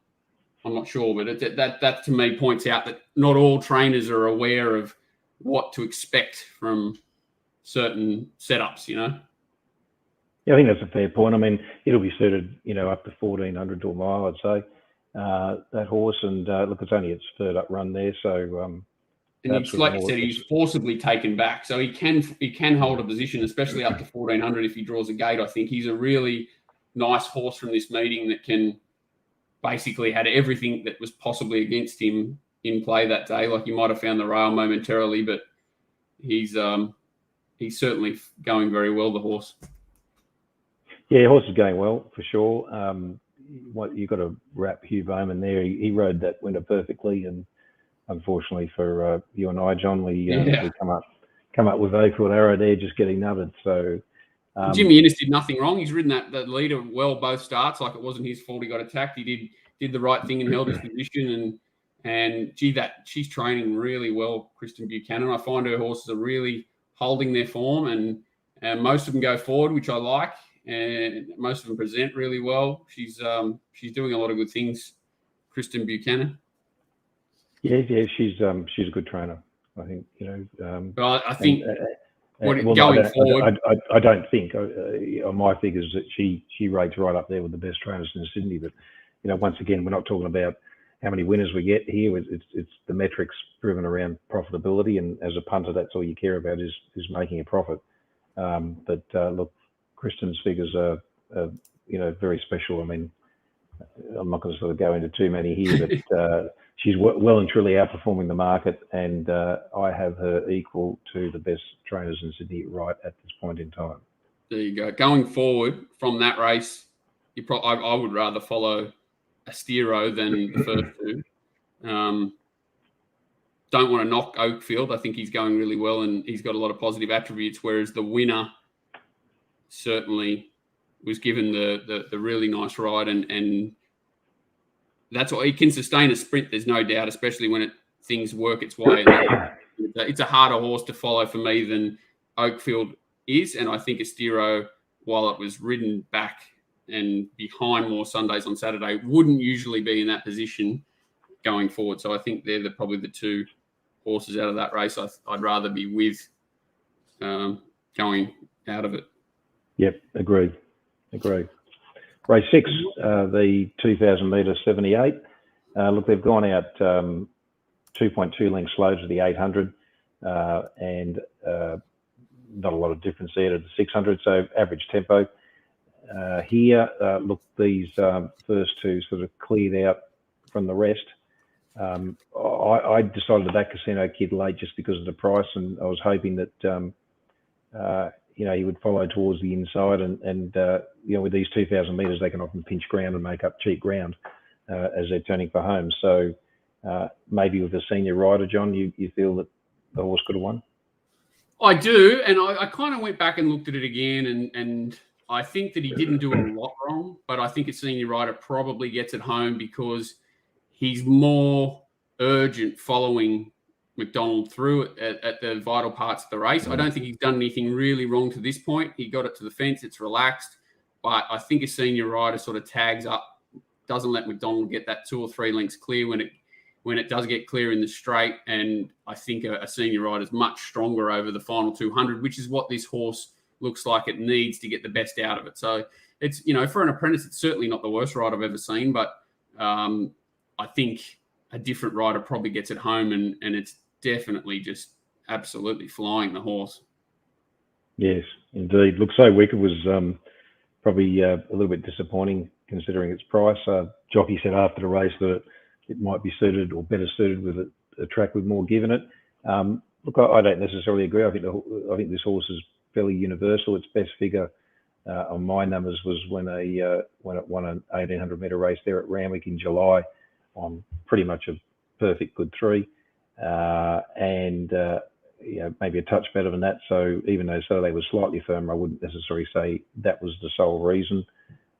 [SPEAKER 2] I'm not sure. But that to me points out that not all trainers are aware of what to expect from certain setups, you know.
[SPEAKER 1] Yeah, I think that's a fair point. I mean, it'll be suited, up to 1,400 to a mile, I'd say, that horse. And look, it's only its third up run there, so
[SPEAKER 2] and it's like you said, he's forcibly taken back, so he can hold a position, especially up to 1,400 if he draws a gate. I think he's a really nice horse from this meeting that can basically had everything that was possibly against him in play that day. Like, he might have found the rail momentarily, but he's certainly going very well, the horse.
[SPEAKER 1] Yeah, the horse is going well for sure. You've got to wrap Hugh Bowman there. He rode that winner perfectly, and unfortunately for you and I, John, we come up with Oakfield Arrow there, just getting nutted. So
[SPEAKER 2] Jimmy Innes did nothing wrong. He's ridden that leader well both starts. Like, it wasn't his fault he got attacked. He did the right thing and held his position. And gee, she's training really well, Kristen Buchanan. I find her horses are really holding their form, and most of them go forward, which I like. And most of them present really well. She's doing a lot of good things, Kristen Buchanan.
[SPEAKER 1] Yeah, she's a good trainer, I think.
[SPEAKER 2] But I think
[SPEAKER 1] going forward, I don't think on my figures that she rates right up there with the best trainers in Sydney. But once again, we're not talking about how many winners we get here. It's the metrics driven around profitability, and as a punter, that's all you care about is making a profit. But look, Kristen's figures are very special. I mean, I'm not going to sort of go into too many here, but she's well and truly outperforming the market, and I have her equal to the best trainers in Sydney right at this point in time.
[SPEAKER 2] There you go. Going forward from that race, I would rather follow Astero than the first two. Don't want to knock Oakfield. I think he's going really well, and he's got a lot of positive attributes, whereas the winner certainly was given the really nice ride, and that's what he can sustain a sprint. There's no doubt, especially when things work its way. It's a harder horse to follow for me than Oakfield is, and I think Astero, while it was ridden back and behind more Sundays on Saturday, wouldn't usually be in that position going forward. So I think they're probably the two horses out of that race I'd rather be with going out of it.
[SPEAKER 1] Yep, agreed. Race 6, the 2,000 metre 78. Look, they've gone out 2.2 lengths slow to the 800, and not a lot of difference there to the 600, so average tempo. Here, look, these first two sort of cleared out from the rest. I decided to back Casino Kid late just because of the price, and I was hoping that he would follow towards the inside, and with these 2,000 metres, they can often pinch ground and make up cheap ground as they're turning for home. So maybe with a senior rider, John, you feel that the horse could have won?
[SPEAKER 2] I do, and I kind of went back and looked at it again, and I think that he didn't do a lot wrong, but I think a senior rider probably gets it home because he's more urgent following McDonald through at the vital parts of the race. I don't think he's done anything really wrong to this point. He got it to the fence. It's relaxed. But I think a senior rider sort of tags up, doesn't let McDonald get that 2 or 3 lengths clear when it does get clear in the straight. And I think a senior rider is much stronger over the final 200, which is what this horse looks like it needs to get the best out of it. So it's, for an apprentice, it's certainly not the worst ride I've ever seen. But I think a different rider probably gets it home, and it's definitely just absolutely flying the horse.
[SPEAKER 1] Yes, indeed. Look, So Wicked was probably a little bit disappointing considering its price. Jockey said after the race that it might be suited or better suited with a track with more give in it. Look, I don't necessarily agree. I think this horse is fairly universal. Its best figure on my numbers was when it won an 1,800 metre race there at Randwick in July on pretty much a perfect good 3. And maybe a touch better than that. So even though Saturday was slightly firmer, I wouldn't necessarily say that was the sole reason.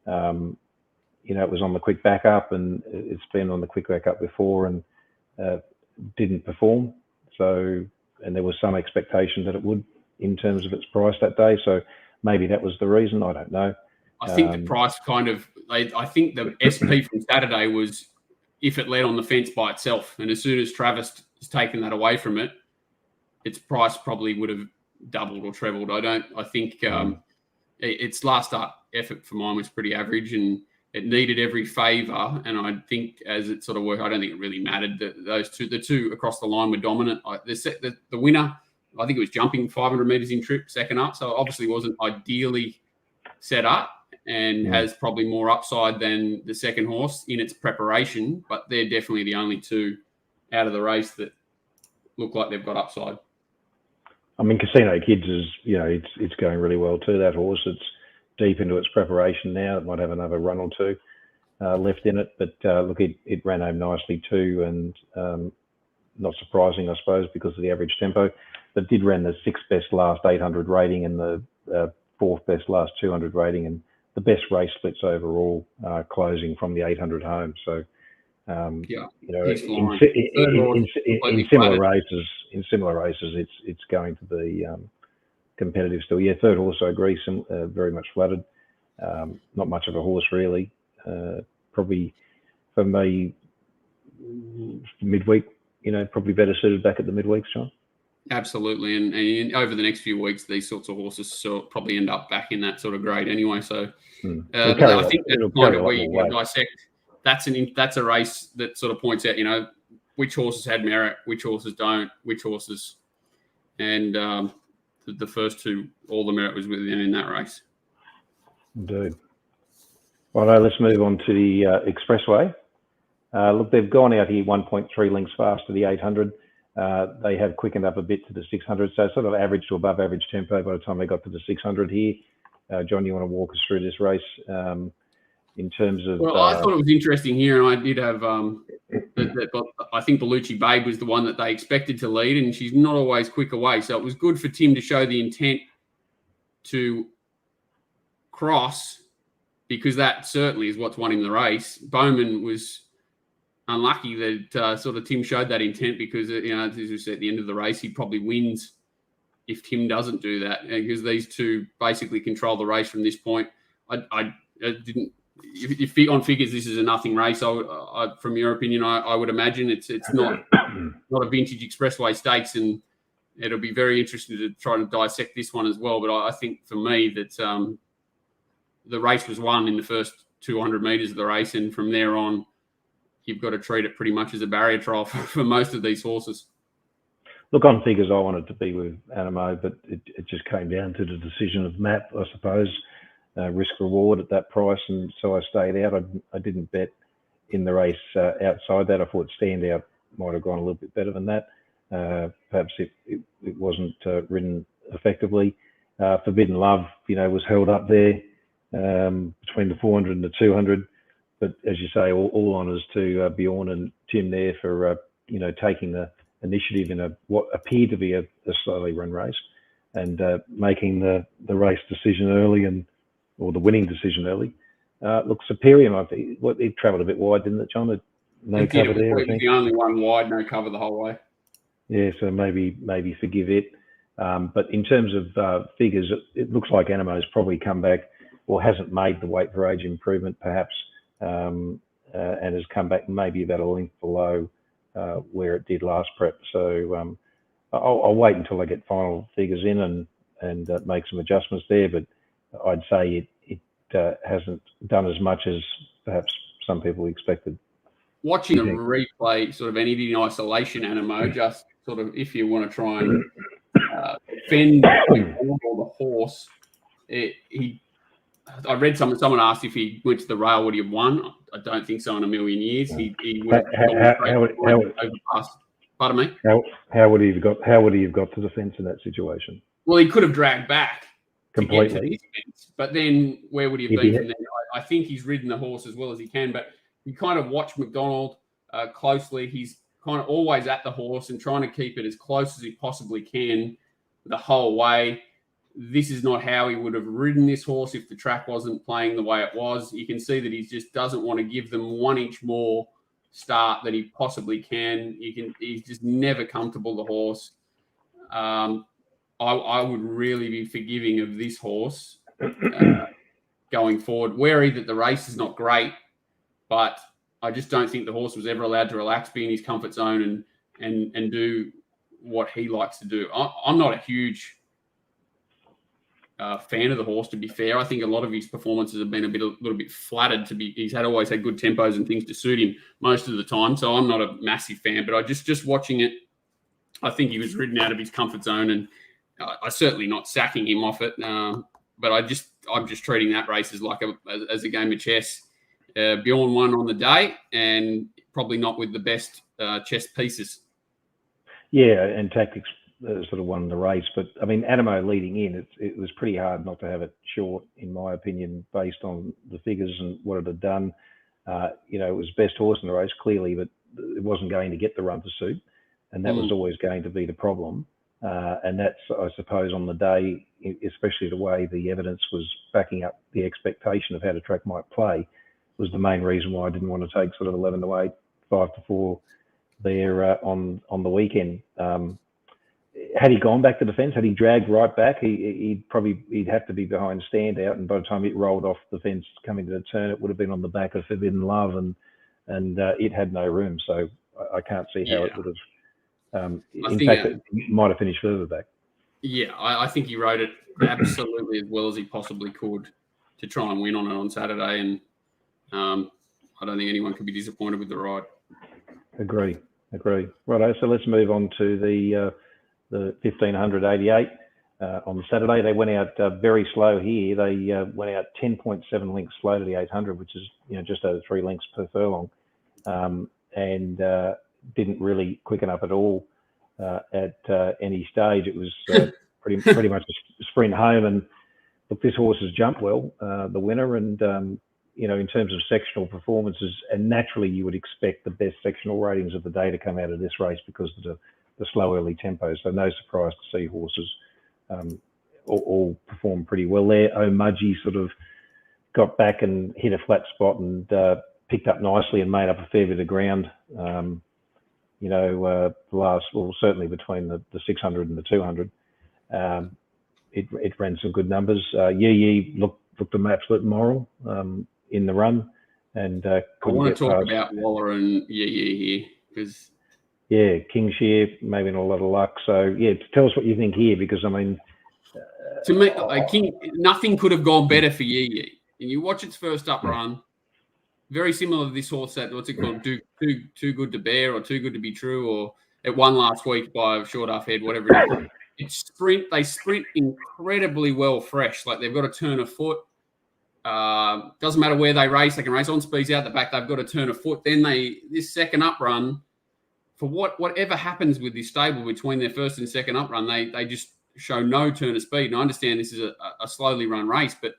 [SPEAKER 1] It was on the quick backup, and it's been on the quick backup before and didn't perform. So, and there was some expectation that it would in terms of its price that day. So maybe that was the reason. I don't know.
[SPEAKER 2] I think the price I think the SP from Saturday was if it led on the fence by itself. And as soon as Travis has taken that away from it, its price probably would have doubled or trebled. I think its last start effort for mine was pretty average, and it needed every favour. And I think as it sort of worked, I don't think it really mattered that the two across the line were dominant. The winner, I think it was jumping 500 metres in trip, second up. So obviously wasn't ideally set up and has probably more upside than the second horse in its preparation. But they're definitely the only two out of the race that look like they've got upside.
[SPEAKER 1] I mean, Casino Kids is, it's going really well too, that horse. It's deep into its preparation now. It might have another run or two left in it. But look, it ran home nicely too, and not surprising, I suppose, because of the average tempo. But did run the 6th best last 800 rating and the 4th best last 200 rating, and the best race splits overall closing from the 800 home. So, in similar races, it's going to be competitive still. Yeah, third horse, I agree, very much flattered. Not much of a horse really. Probably for me, midweek, probably better suited back at the midweeks, John.
[SPEAKER 2] Absolutely, and over the next few weeks, these sorts of horses probably end up back in that sort of grade anyway. So, I think that's kind of where you can dissect. That's a race that sort of points out, which horses had merit, which horses don't, which horses, and the first two, all the merit was within in that race.
[SPEAKER 1] Indeed. Well, let's move on to the Expressway. Look, they've gone out here 1.3 lengths fast to the 800. They have quickened up a bit to the 600, so sort of average to above average tempo by the time they got to the 600 here. John, you want to walk us through this race in terms of...
[SPEAKER 2] Well, I thought it was interesting here, and I did have... I think Bellucci Babe was the one that they expected to lead, and she's not always quick away, so it was good for Tim to show the intent to cross, because that certainly is what's won him the race. Bowman was unlucky that sort of Tim showed that intent, because, as we said, at the end of the race, he probably wins if Tim doesn't do that, because these two basically control the race from this point. I didn't... If on figures, this is a nothing race. From your opinion, I would imagine it's not a vintage Expressway Stakes, and it'll be very interesting to try to dissect this one as well. But I think for me that the race was won in the first 200 metres of the race, and from there on, you've got to treat it pretty much as a barrier trial for most of these horses.
[SPEAKER 1] Look, on figures, I wanted to be with Animo, but it just came down to the decision of Matt, I suppose. Risk reward at that price, and so I stayed out. I didn't bet in the race outside that. I thought Standout might have gone a little bit better than that. Perhaps it wasn't ridden effectively. Forbidden Love, was held up there between the 400 and the 200. But as you say, all honours to Bjorn and Tim there for taking the initiative in what appeared to be a slowly run race, and making the race decision early or the winning decision early. Look, Superior, I think, it travelled a bit wide, didn't it, John? No cover there, I think.
[SPEAKER 2] The only one wide, no cover the whole way.
[SPEAKER 1] Yeah, so maybe forgive it. But in terms of figures, it looks like Animo's probably come back, or hasn't made the weight for age improvement, perhaps, and has come back maybe about a length below where it did last prep. So I'll wait until I get final figures in and make some adjustments there. But I'd say it hasn't done as much as perhaps some people expected.
[SPEAKER 2] Watching the replay, sort of anything in isolation, Animo, just sort of if you want to try and defend the horse, I read someone asked if he went to the rail, would he have won? I don't think so in a million years. He would have Pardon me?
[SPEAKER 1] How would he have got to the fence in that situation?
[SPEAKER 2] Well, he could have dragged back
[SPEAKER 1] completely.
[SPEAKER 2] To get to his fence, but then where would he have been from there? I think he's ridden the horse as well as he can, but you kind of watch McDonald closely. He's kind of always at the horse and trying to keep it as close as he possibly can the whole way. This is not how he would have ridden this horse if the track wasn't playing the way it was. You can see that he just doesn't want to give them 1 inch more start than he possibly can. He's just never comfortable, the horse. I would really be forgiving of this horse going forward. Wary that the race is not great, but I just don't think the horse was ever allowed to relax, be in his comfort zone, and do what he likes to do. I'm not a huge fan of the horse, to be fair. I think a lot of his performances have been a little bit flattered. He's always had good tempos and things to suit him most of the time. So I'm not a massive fan, but I just watching it, I think he was ridden out of his comfort zone, and I'm certainly not sacking him off it. But I'm just treating that race as like as a game of chess. Bjorn won on the day, and probably not with the best chess pieces.
[SPEAKER 1] Yeah, and tactics sort of won the race. But I mean, Animo leading in, it was pretty hard not to have it short, in my opinion, based on the figures and what it had done. It was best horse in the race, clearly, but it wasn't going to get the run pursuit. And that was always going to be the problem. And that's, I suppose, on the day, especially the way the evidence was backing up the expectation of how the track might play, was the main reason why I didn't want to take sort of 11 to 8, 5 to 4 there on the weekend. Had he gone back to defence, had he dragged right back, he'd have to be behind Standout, and by the time it rolled off the fence coming to the turn, it would have been on the back of Forbidden Love, and it had no room. So I can't see how it would have. In fact, it might have finished further back.
[SPEAKER 2] Yeah, I think he rode it absolutely as well as he possibly could to try and win on it on Saturday, and I don't think anyone could be disappointed with the ride.
[SPEAKER 1] Agree. Righto, so let's move on to the 1588 on Saturday. They went out very slow here. They went out 10.7 lengths slow to the 800, which is just over 3 lengths per furlong, and didn't really quicken up at all at any stage. It was pretty much a sprint home. And look, this horse has jumped well, the winner, and in terms of sectional performances, and naturally you would expect the best sectional ratings of the day to come out of this race because of the slow early tempo. So no surprise to see horses all perform pretty well there. Mudgee sort of got back and hit a flat spot and picked up nicely and made up a fair bit of ground. Certainly between the 600 and the 200, it ran some good numbers. Yee looked an absolute moral in the run, and
[SPEAKER 2] I want to talk about Waller and Yee here because
[SPEAKER 1] Kingshire maybe not a lot of luck. So tell us what you think here, because I mean,
[SPEAKER 2] to me, nothing could have gone better for Yee. And you watch its first up run, very similar to this horse that what's it called, too good to bear or too good to be true, or it won last week by a short half head, whatever it is. They sprint incredibly well fresh. Like they've got to turn a foot. Doesn't matter where they race, they can race on speeds out the back. They've got to turn a foot. Then this second up run, for whatever happens with this stable between their first and second up run, they just show no turn of speed. And I understand this is a slowly run race, but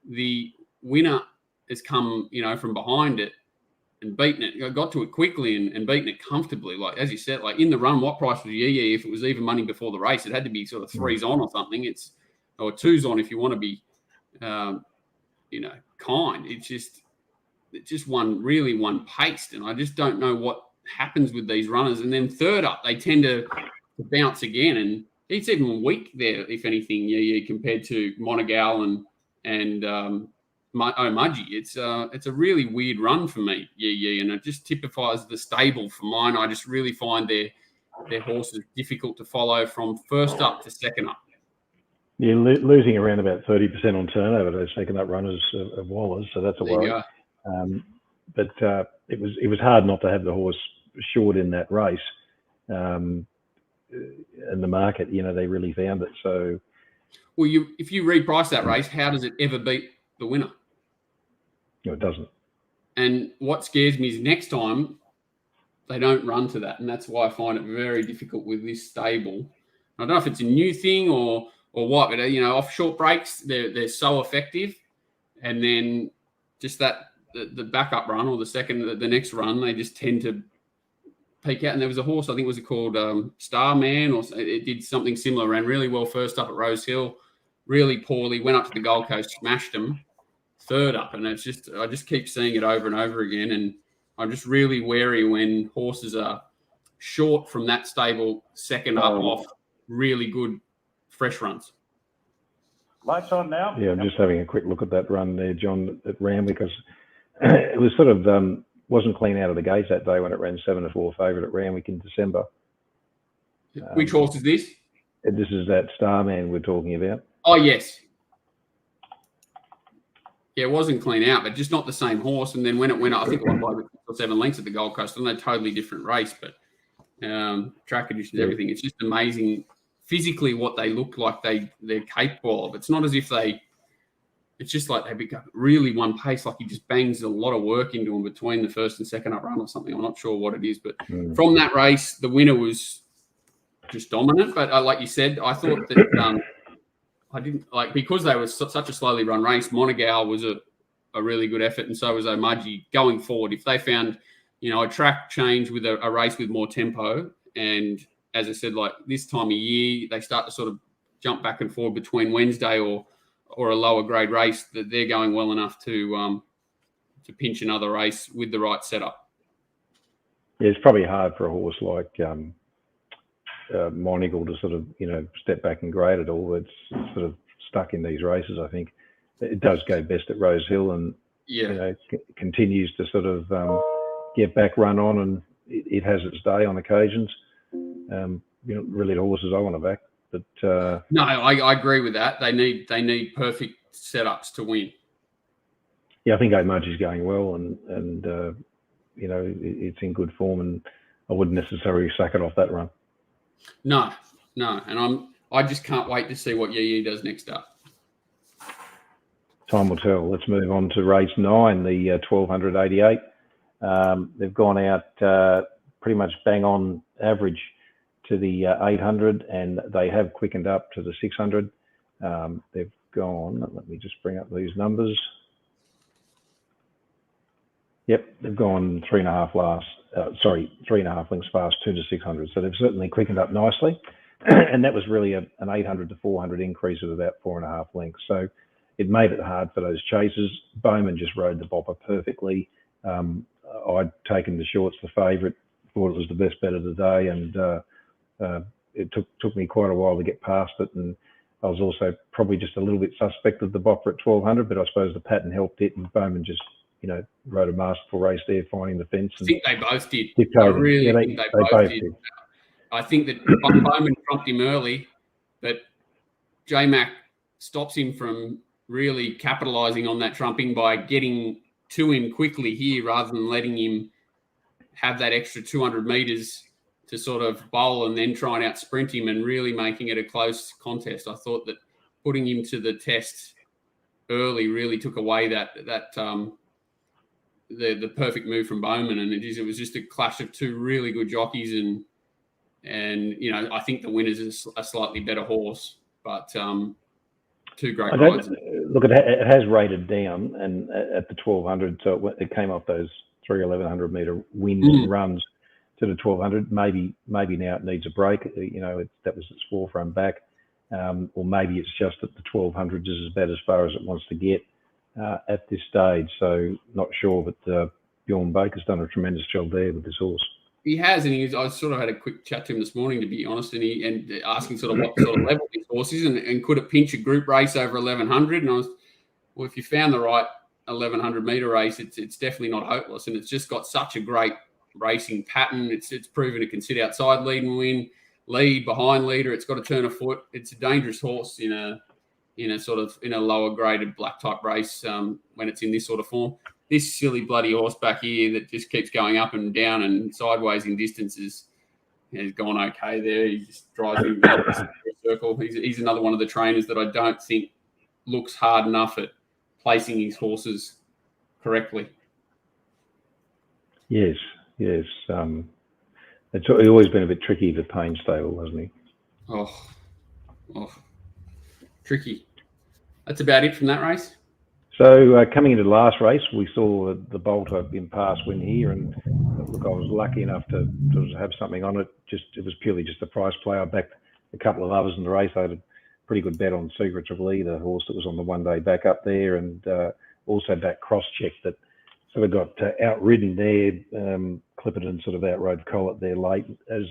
[SPEAKER 2] the winner has come, from behind it and beaten it. Got to it quickly and beaten it comfortably. Like as you said, like in the run, what price was Yee if it was even money before the race? It had to be sort of 3s on or something. Or 2s on if you want to be, kind. It just won paced, and I just don't know what happens with these runners. And then third up, they tend to bounce again, and it's even weak there, if anything, compared to Monegal and Mudgee. It's a really weird run for me, and it just typifies the stable for mine. I just really find their horses difficult to follow from first up to second up.
[SPEAKER 1] Yeah, losing around about 30% on turnover, those second up runners of Waller's, so that's a worry. But it was hard not to have the horse short in that race, and the market, they really found it. So,
[SPEAKER 2] well, if you reprice that race, how does it ever beat the winner?
[SPEAKER 1] No, it doesn't. And
[SPEAKER 2] what scares me is next time they don't run to that, and that's why I find it very difficult with this stable. I don't know if it's a new thing or what, but off short breaks they're so effective, and then just that the backup run or the next run they just tend to peak out. And there was a horse, I think was it called Starman, or it did something similar, ran really well first up at Rosehill, really poorly, went up to the Gold Coast, smashed them third up, and I just keep seeing it over and over again, and I'm just really wary when horses are short from that stable second up off really good fresh runs.
[SPEAKER 3] Lights on now.
[SPEAKER 1] Yeah, I'm just having a quick look at that run there, John, at Randwick, because it was sort of wasn't clean out of the gates that day when it ran 7-4 favourite at Randwick in December.
[SPEAKER 2] Which horse is this?
[SPEAKER 1] This is that Starman we're talking about.
[SPEAKER 2] Oh, yes. Yeah, it wasn't clean out, but just not the same horse. And then when it went up, I think it won by 6 or 7 lengths at the Gold Coast, and they're a totally different race. But track conditions, everything. It's just amazing physically what they look like they're capable of. It's not as if it's just like they become really one pace, like he just bangs a lot of work into them between the first and second up run or something. I'm not sure what it is, but from that race, the winner was just dominant. But like you said, I thought that I didn't like, because they were such a slowly run race. Monegal was a really good effort, and so was Omaji. Going forward, if they found, a track change with a race with more tempo, and as I said, like this time of year, they start to sort of jump back and forward between Wednesday or a lower grade race, that they're going well enough to pinch another race with the right setup.
[SPEAKER 1] Yeah, it's probably hard for a horse like Monegal to sort of, step back and grade it all. It's sort of stuck in these races, I think. It does go best at Rosehill and, continues to sort of get back run on, and it has its day on occasions. Really the horses I want to back. But
[SPEAKER 2] no, I agree with that. They need perfect setups to win.
[SPEAKER 1] Yeah, I think Omaji's going well, and it's in good form, and I wouldn't necessarily sack it off that run.
[SPEAKER 2] No, and I just can't wait to see what Yee does next up.
[SPEAKER 1] Time will tell. Let's move on to race 9, the 1288. They've gone out pretty much bang on average to the 800, and they have quickened up to the 600. They've gone, let me just bring up these numbers. Yep, they've gone 3.5 lengths fast, 2 to 600. So they've certainly quickened up nicely. And that was really an 800 to 400 increase of about 4.5 lengths. So it made it hard for those chasers. Bowman just rode the bopper perfectly. I'd taken the shorts, the favourite, thought it was the best bet of the day, and it took me quite a while to get past it. And I was also probably just a little bit suspect of the bopper at 1200, but I suppose the pattern helped it, and Bowman just, rode a masterful race there, finding the fence.
[SPEAKER 2] I think they both did.
[SPEAKER 1] I
[SPEAKER 2] really think they both did. I think that Bowman trumped him early, but J-Mac stops him from really capitalising on that trumping by getting to him quickly here rather than letting him have that extra 200 metres to sort of bowl and then try and out sprint him and really making it a close contest. I thought that putting him to the test early really took away the perfect move from Bowman, and it was just a clash of two really good jockeys, and I think the winner's is a slightly better horse, but two great rides.
[SPEAKER 1] Look, it has rated down, and at the 1200, so it came off those 3,100 metre wins and runs to the 1200. Maybe now it needs a break. That was its forefront back, or maybe it's just that the 1200 is about as far as it wants to get at this stage. So not sure, but Bjorn Baker's done a tremendous job there with this horse.
[SPEAKER 2] He has, and I sort of had a quick chat to him this morning, to be honest, and asking sort of what sort of level this horse is, and could it pinch a group race over 1100? And I was, well, if you found the right 1100 metre race, it's definitely not hopeless, and it's just got such a great racing pattern. It's proven it can sit outside lead and win, lead behind leader. It's got to turn a foot. It's a dangerous horse in a lower graded black type race when it's in this sort of form. This silly bloody horse back here that just keeps going up and down and sideways in distances has gone okay there. He just drives me back in a circle. He's another one of the trainers that I don't think looks hard enough at placing his horses correctly.
[SPEAKER 1] Yes. It's always been a bit tricky for Payne Stable, hasn't he?
[SPEAKER 2] Oh, tricky. That's about it from that race.
[SPEAKER 1] So coming into the last race, we saw the Bolter in pass win here, and look, I was lucky enough to have something on it. It was purely just a price play. I backed a couple of others in the race. I had a pretty good bet on Secret Triple E, the horse that was on the one-day back up there, and also back Crosscheck that sort of got outridden there. Clipperton sort of outrode Collett there late as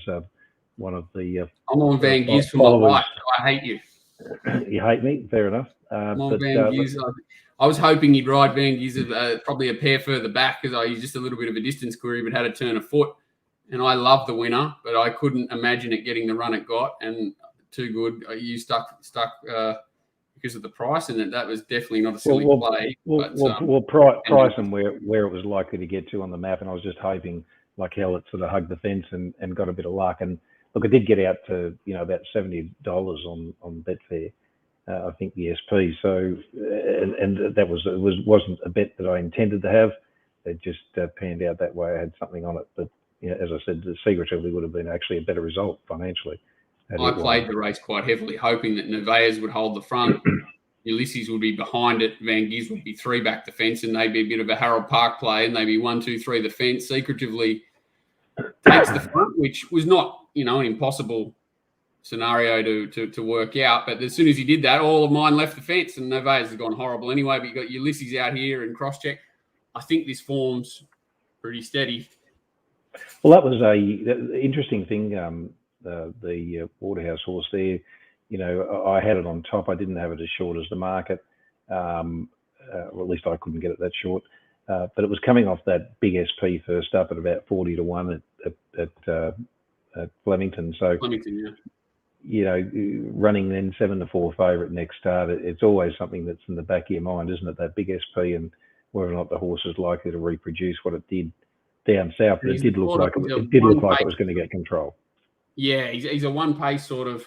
[SPEAKER 1] one of the.
[SPEAKER 2] I'm on Van Gies for my life. I hate you.
[SPEAKER 1] You hate me, fair enough.
[SPEAKER 2] Van Hughes. I was hoping he'd ride Van Hughes probably a pair further back because he's just a little bit of a distance query, but had to turn a foot. And I love the winner, but I couldn't imagine it getting the run it got. And too good. You stuck because of the price, and that was definitely not a silly play.
[SPEAKER 1] Price and where it was likely to get to on the map, and I was just hoping like hell it sort of hugged the fence and got a bit of luck. And look, it did get out to about $70 on Betfair. I think the SP. So and that wasn't a bet that I intended to have. It just panned out that way. I had something on it, but as I said, the secretively would have been actually a better result financially.
[SPEAKER 2] I played the race quite heavily, hoping that Nevaez would hold the front. Ulysses would be behind it. Van Gies would be 3 back the fence, and they'd be a bit of a Harold Park play, and they'd be 1, 2, 3 the fence. Secretively takes the front, which was not, an impossible scenario to work out. But as soon as he did that, all of mine left the fence, and Nevaez has gone horrible anyway. But you got Ulysses out here and cross-check. I think this form's pretty steady.
[SPEAKER 1] Well, that was the interesting thing. The Waterhouse horse there, I had it on top. I didn't have it as short as the market, or at least I couldn't get it that short. But it was coming off that big SP first up at about 40 to 1 at Flemington. So, running then 7 to 4 favourite next start, it's always something that's in the back of your mind, isn't it? That big SP and whether or not the horse is likely to reproduce what it did down south. But it did look like it was going to get control.
[SPEAKER 2] Yeah, he's a one-pace sort of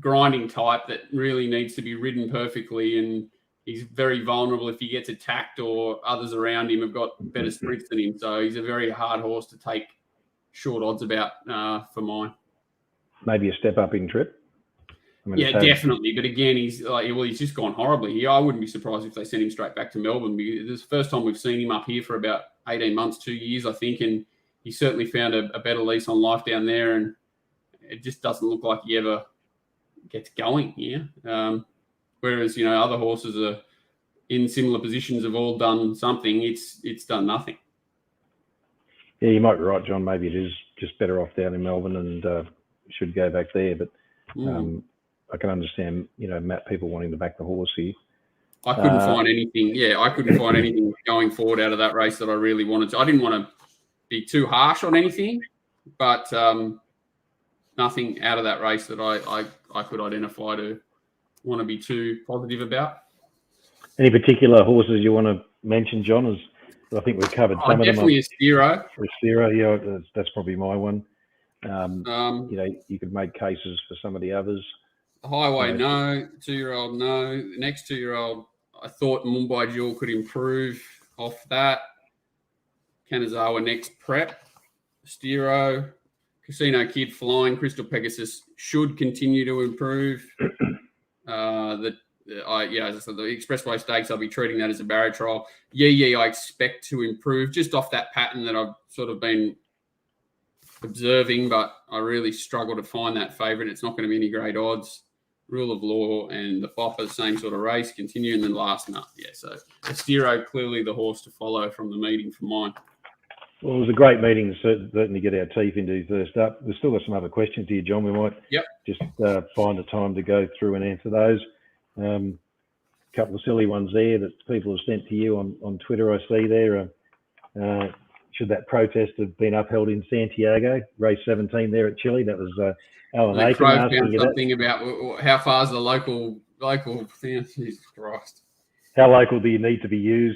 [SPEAKER 2] grinding type that really needs to be ridden perfectly, and he's very vulnerable if he gets attacked or others around him have got better sprints than him. So he's a very hard horse to take short odds about for mine. Maybe
[SPEAKER 1] a step up in trip.
[SPEAKER 2] Definitely. But again, he's just gone horribly. I wouldn't be surprised if they sent him straight back to Melbourne. This is the first time we've seen him up here for about 18 months, 2 years, I think, and he certainly found a better lease on life down there, and it just doesn't look like he ever gets going here. Whereas, other horses are in similar positions, have all done something. It's done nothing.
[SPEAKER 1] Yeah, you might be right, John. Maybe it is just better off down in Melbourne and should go back there. But I can understand, Matt, people wanting to back the horse here.
[SPEAKER 2] I couldn't find anything. Yeah, I couldn't find anything going forward out of that race that I really wanted to. I didn't want to be too harsh on anything, but nothing out of that race that I could identify to want to be too positive about.
[SPEAKER 1] Any particular horses you want to mention, John? As I think we've covered some of them.
[SPEAKER 2] Definitely Estero.
[SPEAKER 1] Estero, yeah, that's probably my one. You could make cases for some of the others.
[SPEAKER 2] Highway, no. 2-year-old, no. The next 2-year-old, I thought Mumbai Jewel could improve off that. Kanazawa next prep. Estero, Casino Kid flying. Crystal Pegasus should continue to improve. As I said, the Expressway Stakes, I'll be treating that as a barrier trial. I expect to improve just off that pattern that I've sort of been observing, but I really struggle to find that favourite. It's not going to be any great odds. Rule of Law and the Bopper, same sort of race, continue, and then last nut. Yeah, so Estero, clearly the horse to follow from the meeting for mine.
[SPEAKER 1] Well, it was a great meeting to certainly get our teeth into first up. We've still got some other questions here, John. We might just find the time to go through and answer those. A couple of silly ones there that people have sent to you on Twitter, I see there. Should that protest have been upheld in Santiago, race 17 there at Chile? That was Alan Aiken asking you
[SPEAKER 2] something about how far is the local thing. Jesus Christ.
[SPEAKER 1] How local do you need to be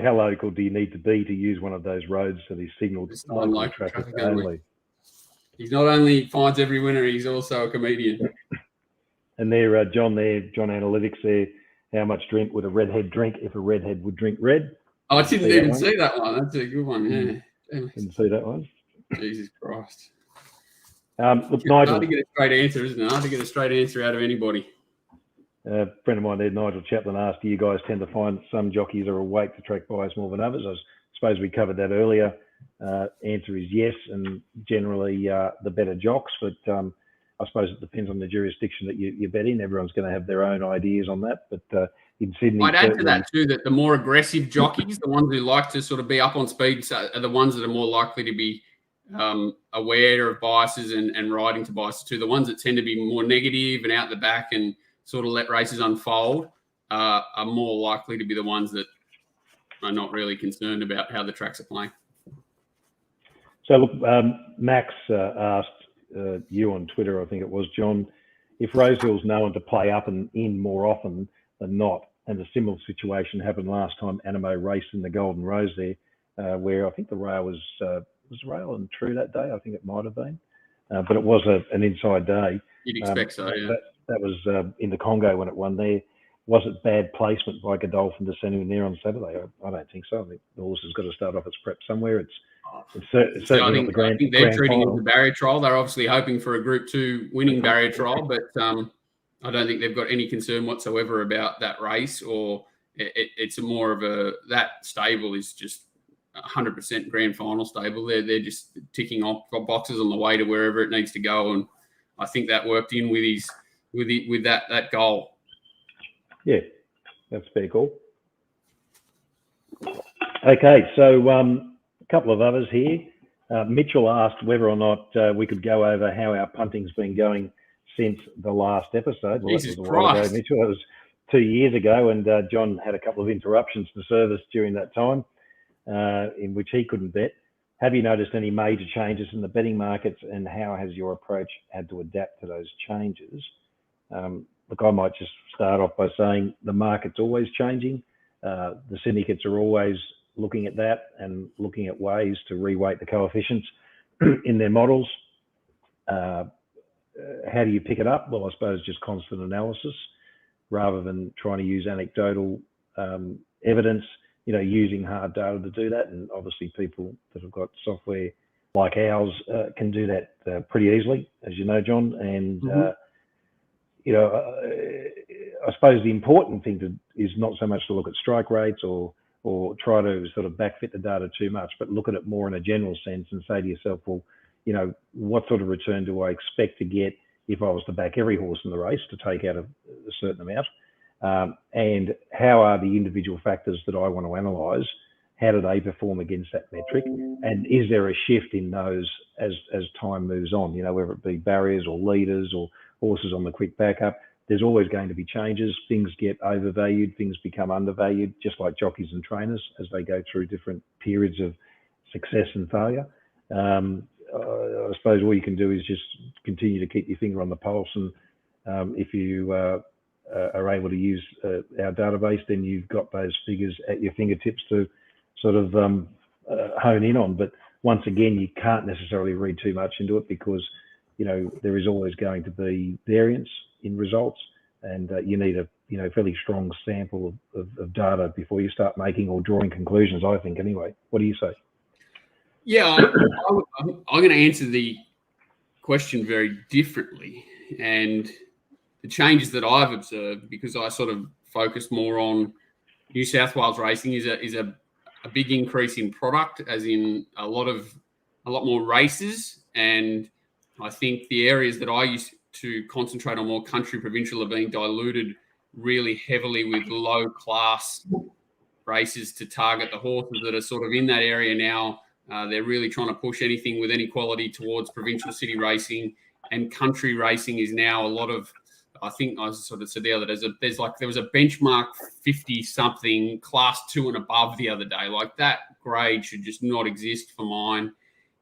[SPEAKER 1] how local do you need to be to use one of those roads that is signalled local traffic only?
[SPEAKER 2] He's not only finds every winner, he's also a comedian.
[SPEAKER 1] And there, John Analytics there, how much drink would a redhead drink if a redhead would drink red?
[SPEAKER 2] Oh, I didn't even see that one. That's a good one, yeah.
[SPEAKER 1] Didn't see that one?
[SPEAKER 2] Jesus Christ.
[SPEAKER 1] Look, Nigel.
[SPEAKER 2] Hard to get a straight answer, isn't it? Hard to get a straight answer out of anybody.
[SPEAKER 1] A friend of mine there, Nigel Chaplin, asked, do you guys tend to find some jockeys are awake to track bias more than others? I suppose we covered that earlier. Answer is yes, and generally the better jocks, but I suppose it depends on the jurisdiction that you bet in. Everyone's going to have their own ideas on that, but in Sydney...
[SPEAKER 2] I'd add to that too that the more aggressive jockeys, the ones who like to sort of be up on speed, are the ones that are more likely to be aware of biases and riding to biases too. The ones that tend to be more negative and out the back and sort of let races unfold are more likely to be the ones that are not really concerned about how the tracks are playing.
[SPEAKER 1] So look, Max asked you on Twitter, I think it was, John, if Rosehill's known to play up and in more often than not, and a similar situation happened last time Animo raced in the Golden Rose there, where I think the rail was rail and true that day. I think it might have been, but it was an inside day.
[SPEAKER 2] You'd expect so, yeah.
[SPEAKER 1] That was in the Congo when it won there. Was it bad placement by Godolphin to send him there on Saturday? I don't think so. I think the horse has got to start off its prep somewhere. It's certainly not the grand.
[SPEAKER 2] I think they're treating it
[SPEAKER 1] final.
[SPEAKER 2] as a barrier trial. They're obviously hoping for a Group 2 winning barrier trial, but I don't think they've got any concern whatsoever about that race. Or it's more of that stable is just 100% grand final stable. They're just ticking off boxes on the way to wherever it needs to go, and I think that worked in with that goal.
[SPEAKER 1] Yeah, that's fair call. Okay, so a couple of others here. Mitchell asked whether or not we could go over how our punting's been going since the last episode. Well,
[SPEAKER 2] Jesus
[SPEAKER 1] that was a while
[SPEAKER 2] Christ.
[SPEAKER 1] ago, Mitchell. That was 2 years ago, and John had a couple of interruptions to service during that time, in which he couldn't bet. Have you noticed any major changes in the betting markets, and how has your approach had to adapt to those changes? Look, I might just start off by saying the market's always changing. The syndicates are always looking at that and looking at ways to reweight the coefficients in their models. How do you pick it up? Well, I suppose just constant analysis rather than trying to use anecdotal evidence, using hard data to do that. And obviously people that have got software like ours can do that pretty easily, as you know, John. And, I suppose the important thing is not so much to look at strike rates or try to sort of backfit the data too much, but look at it more in a general sense and say to yourself, well, what sort of return do I expect to get if I was to back every horse in the race to take out a certain amount? And how are the individual factors that I want to analyse? How do they perform against that metric? And is there a shift in those as time moves on? Whether it be barriers or leaders or horses on the quick backup, there's always going to be changes. Things get overvalued, things become undervalued, just like jockeys and trainers as they go through different periods of success and failure. I suppose all you can do is just continue to keep your finger on the pulse, and if you are able to use our database, then you've got those figures at your fingertips to sort of hone in on. But once again, you can't necessarily read too much into it because there is always going to be variance in results, and you need a fairly strong sample of data before you start making or drawing conclusions, I think, anyway. What do you say?
[SPEAKER 2] Yeah, I'm going to answer the question very differently, and the changes that I've observed, because I sort of focus more on New South Wales racing, is a big increase in product, as in a lot more races. And I think the areas that I used to concentrate on, more country, provincial, are being diluted really heavily with low class races to target the horses that are sort of in that area now. They're really trying to push anything with any quality towards provincial city racing, and country racing is now a lot of, I think I sort of said the other day, there was a benchmark 50 something class 2 and above the other day. Like, that grade should just not exist for mine.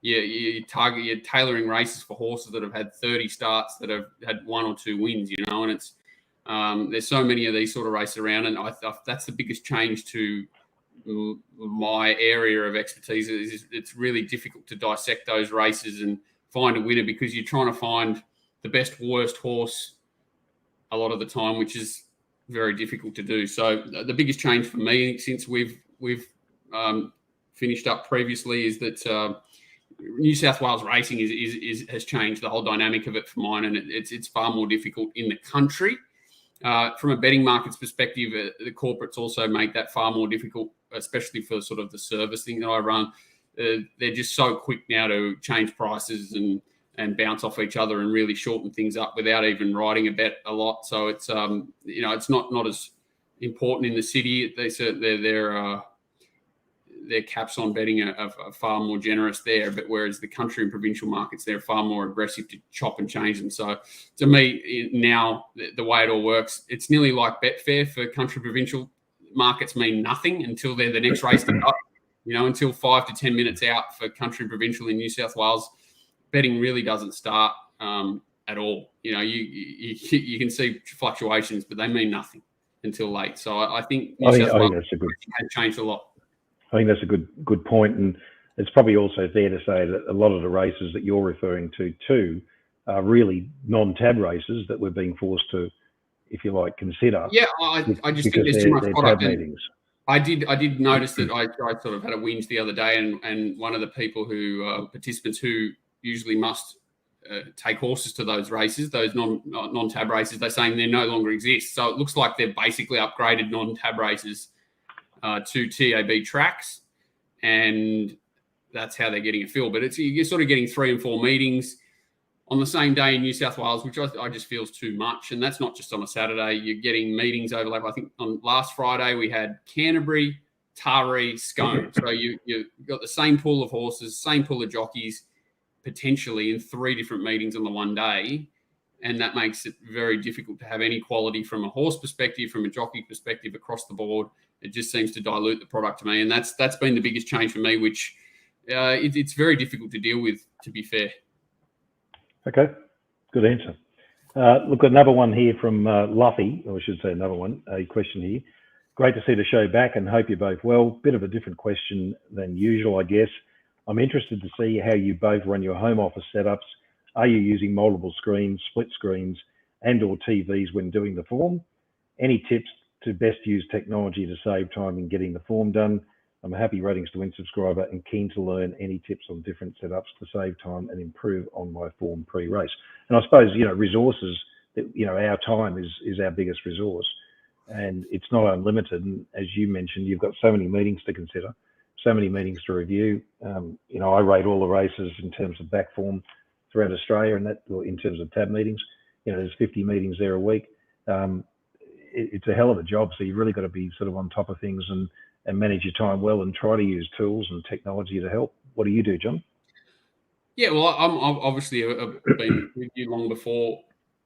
[SPEAKER 2] You're tailoring races for horses that have had 30 starts, that have had 1 or 2 wins, and it's there's so many of these sort of races around, and that's the biggest change to my area of expertise. It's really difficult to dissect those races and find a winner, because you're trying to find the best worst horse a lot of the time, which is very difficult to do. So the biggest change for me since we've finished up previously is that New South Wales racing has changed the whole dynamic of it for mine, and it's far more difficult in the country. From a betting markets perspective, the corporates also make that far more difficult, especially for sort of the service thing that I run. They're just so quick now to change prices and bounce off each other and really shorten things up without even writing a bet a lot. So it's it's not as important in the city. their caps on betting are far more generous there. But whereas the country and provincial markets, they're far more aggressive to chop and change them. So to me, now the way it all works, it's nearly like Betfair for country provincial markets mean nothing until they're the next race to go. Until 5 to 10 minutes out for country and provincial in New South Wales, betting really doesn't start at all. You can see fluctuations, but they mean nothing until late. So I think New South Wales has changed a lot.
[SPEAKER 1] I think that's a good point, and it's probably also fair to say that a lot of the races that you're referring to too are really non-tab races that we're being forced to, if you like, consider.
[SPEAKER 2] Yeah, I just think there's too much product.
[SPEAKER 1] Meetings.
[SPEAKER 2] I did notice that I sort of had a whinge the other day, and one of the people participants who usually must take horses to those races, those non-tab races, they're saying they no longer exist. So it looks like they've basically upgraded non-tab races to TAB tracks, and that's how they're getting a feel. But you're sort of getting 3 and 4 meetings on the same day in New South Wales, which I just feels too much. And that's not just on a Saturday. You're getting meetings overlap. I think on last Friday we had Canterbury, Taree, Scone. So you've got the same pool of horses, same pool of jockeys, potentially in 3 different meetings on the one day. And that makes it very difficult to have any quality from a horse perspective, from a jockey perspective across the board. It just seems to dilute the product to me. And that's been the biggest change for me, which it's very difficult to deal with, to be fair.
[SPEAKER 1] Okay, good answer. Look, another one here from Luffy, or I should say another one, a question here. Great to see the show back and hope you're both well. Bit of a different question than usual, I guess. I'm interested to see how you both run your home office setups. Are you using multiple screens, split screens, and or TVs when doing the form? Any tips to best use technology to save time in getting the form done? I'm a happy Ratings to Win subscriber and keen to learn any tips on different setups to save time and improve on my form pre-race. And I suppose, resources, our time is our biggest resource, and it's not unlimited. And as you mentioned, you've got so many meetings to consider, so many meetings to review. I rate all the races in terms of back form throughout Australia, and that, in terms of tab meetings, there's 50 meetings there a week. It's a hell of a job. So you've really got to be sort of on top of things and manage your time well and try to use tools and technology to help. What do you do, John?
[SPEAKER 2] Yeah, well, I'm obviously been with you long before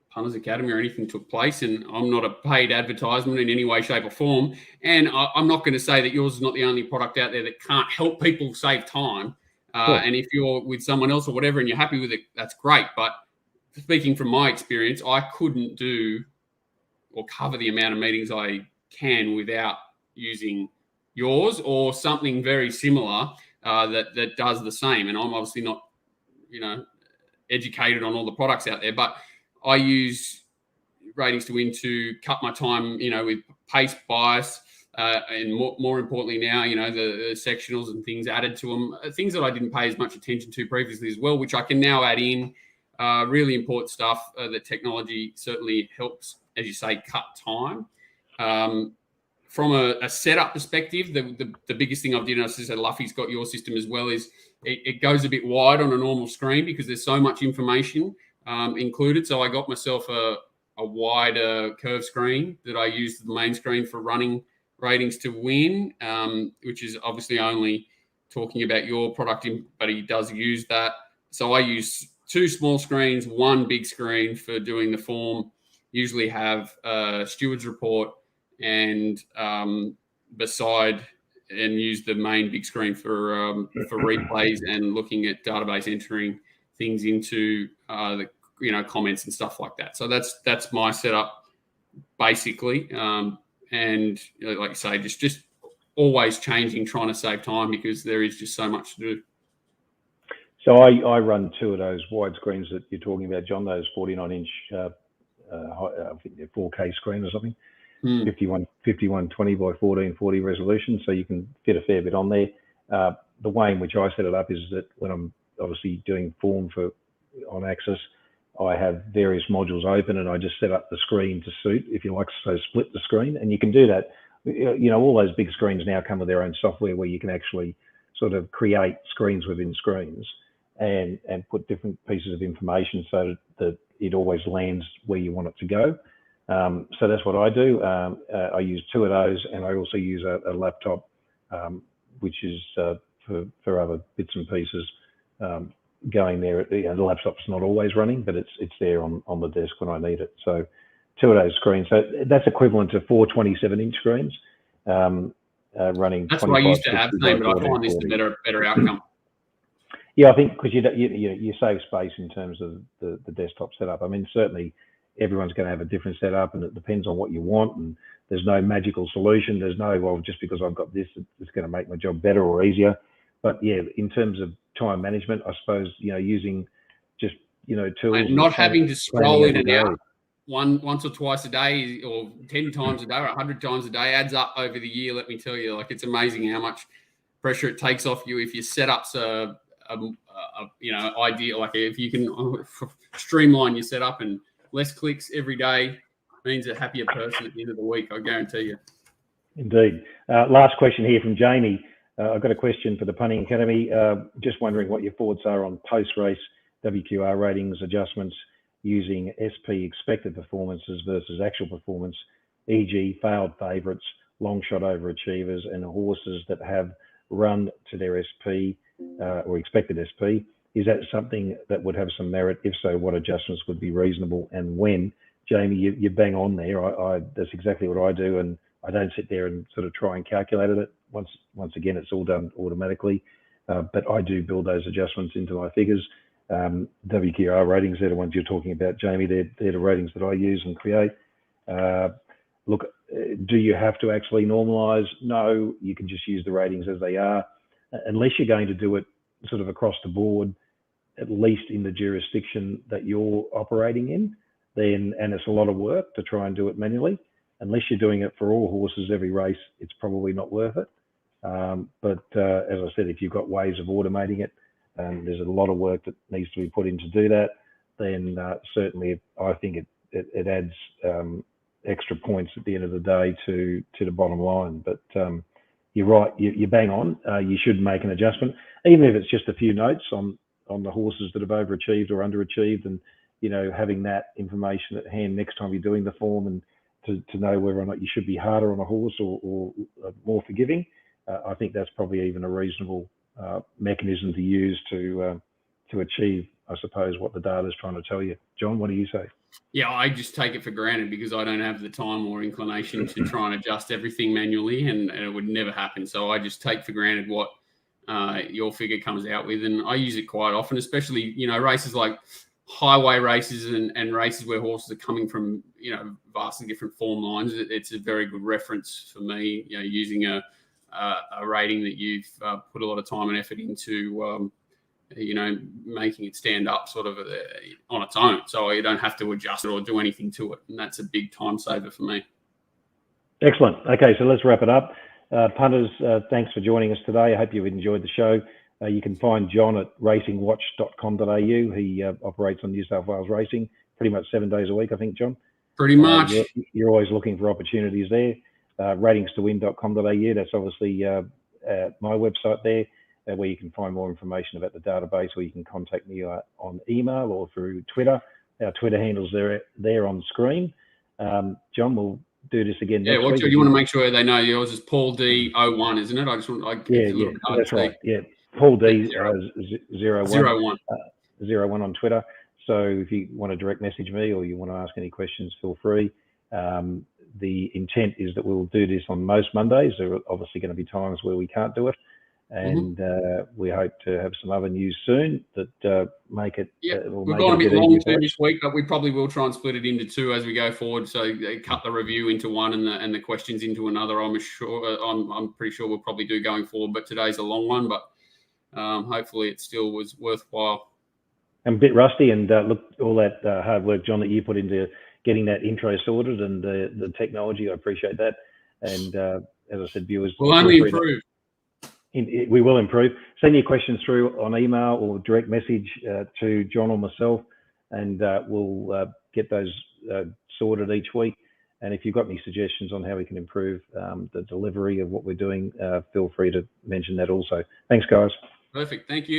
[SPEAKER 2] Punters Academy or anything took place, and I'm not a paid advertisement in any way, shape or form. And I'm not going to say that yours is not the only product out there that can't help people save time. Sure. And if you're with someone else or whatever and you're happy with it, that's great. But speaking from my experience, I couldn't do or cover the amount of meetings I can without using yours or something very similar that does the same. And I'm obviously not, educated on all the products out there, but I use Ratings to Win to cut my time, with pace bias, and more importantly now, the sectionals and things added to them, things that I didn't pay as much attention to previously as well, which I can now add in. Really important stuff that technology certainly helps, as you say, cut time. From a setup perspective, the biggest thing I've done, and I said Luffy's got your system as well, is it goes a bit wide on a normal screen because there's so much information included. So I got myself a wider curve screen that I use the main screen for running Ratings to Win, which is obviously only talking about your product, but he does use that. So I use 2 small screens, 1 big screen for doing the form. Usually have a steward's report and beside, and use the main big screen for replays and looking at database, entering things into the comments and stuff like that. So that's my setup basically. And like you say, just always changing, trying to save time because there is just so much to do.
[SPEAKER 1] So I run 2 of those wide screens that you're talking about, John, those 49-inch, I think they're 4K screen or something, 5120 by 1440 resolution. So you can fit a fair bit on there. The way in which I set it up is that when I'm obviously doing form on Access, I have various modules open and I just set up the screen to suit, if you like, so split the screen. And you can do that. All those big screens now come with their own software where you can actually sort of create screens within screens and put different pieces of information so that it always lands where you want it to go. So that's what I do. I use 2 of those, and I also use a laptop which is for other bits and pieces going there. The laptop's not always running, but it's there on the desk when I need it. So 2 of those screens. So that's equivalent to 4 27-inch screens running.
[SPEAKER 2] That's what I used to have, but I find this a better outcome.
[SPEAKER 1] Yeah, I think because you save space in terms of the desktop setup. I mean, certainly everyone's going to have a different setup, and it depends on what you want. And there's no magical solution. There's no, well, just because I've got this, it's going to make my job better or easier. But yeah, in terms of time management, I suppose using just tools.
[SPEAKER 2] And not having to scroll in and out once or twice a day, or 10 times a day, or 100 times a day adds up over the year. Let me tell you, like, it's amazing how much pressure it takes off you if your setups are ideal. Like, if you can streamline your setup and less clicks every day means a happier person at the end of the week, I guarantee you.
[SPEAKER 1] Indeed. Last question here from Jamie. I've got a question for the Punting Academy. Just wondering what your thoughts are on post-race WQR ratings adjustments using SP expected performances versus actual performance, e.g. failed favourites, long shot overachievers, and horses that have run to their SP or expected SP. Is that something that would have some merit? If so, what adjustments would be reasonable and when? Jamie, you bang on there. That's exactly what I do, and I don't sit there and sort of try and calculate it. Once again, it's all done automatically, but I do build those adjustments into my figures. WQR ratings, they're the ones you're talking about, Jamie. They're the ratings that I use and create. Look, do you have to actually normalise? No, you can just use the ratings as they are, unless you're going to do it sort of across the board, at least in the jurisdiction that you're operating in. And it's a lot of work to try and do it manually. Unless you're doing it for all horses every race, it's probably not worth it. But as I said, if you've got ways of automating it, and there's a lot of work that needs to be put in to do that, then certainly I think it adds extra points at the end of the day to the bottom line. But you're right, you bang on. You should make an adjustment, even if it's just a few notes on the horses that have overachieved or underachieved, and having that information at hand next time you're doing the form, and to know whether or not you should be harder on a horse or more forgiving. I think that's probably even a reasonable mechanism to use to achieve, I suppose, what the data is trying to tell you. John, what do you say?
[SPEAKER 2] Yeah, I just take it for granted because I don't have the time or inclination to try and adjust everything manually, and it would never happen. So I just take for granted what your figure comes out with, and I use it quite often, especially races like highway races and races where horses are coming from vastly different form lines. It's a very good reference for me, using a rating that you've put a lot of time and effort into making it stand up sort of on its own, so you don't have to adjust it or do anything to it, and that's a big time saver for me.
[SPEAKER 1] Excellent. Okay, so let's wrap it up. Punters, thanks for joining us today. I hope you enjoyed the show. You can find John at racingwatch.com.au. He operates on New South Wales racing pretty much 7 days a week, I think, John.
[SPEAKER 2] Pretty much.
[SPEAKER 1] You're always looking for opportunities there. Ratingstowin.com.au. That's obviously my website there, where you can find more information about the database, or you can contact me on email or through Twitter. Our Twitter handle's there on screen. John, we'll do this again next week.
[SPEAKER 2] You want to make sure they know yours is Paul D01, isn't it? I just want
[SPEAKER 1] that's right. Yeah, Paul D 01 on Twitter. So if you want to direct message me or you want to ask any questions, feel free. The intent is that we'll do this on most Mondays. There are obviously going to be times where we can't do it, and we hope to have some other news soon that make it.
[SPEAKER 2] We've gone a bit long this week, but we probably will try and split it into two as we go forward. So cut the review into one and the questions into another. I'm pretty sure we'll probably do going forward. But today's a long one, but hopefully it still was worthwhile.
[SPEAKER 1] I'm a bit rusty, and look, all that hard work, John, that you put into getting that intro sorted and the technology, I appreciate that. And as I said, viewers,
[SPEAKER 2] we'll only improve.
[SPEAKER 1] We will improve. Send your questions through on email or direct message to John or myself, and we'll get those sorted each week. And if you've got any suggestions on how we can improve the delivery of what we're doing, feel free to mention that also. Thanks, guys.
[SPEAKER 2] Perfect. Thank you.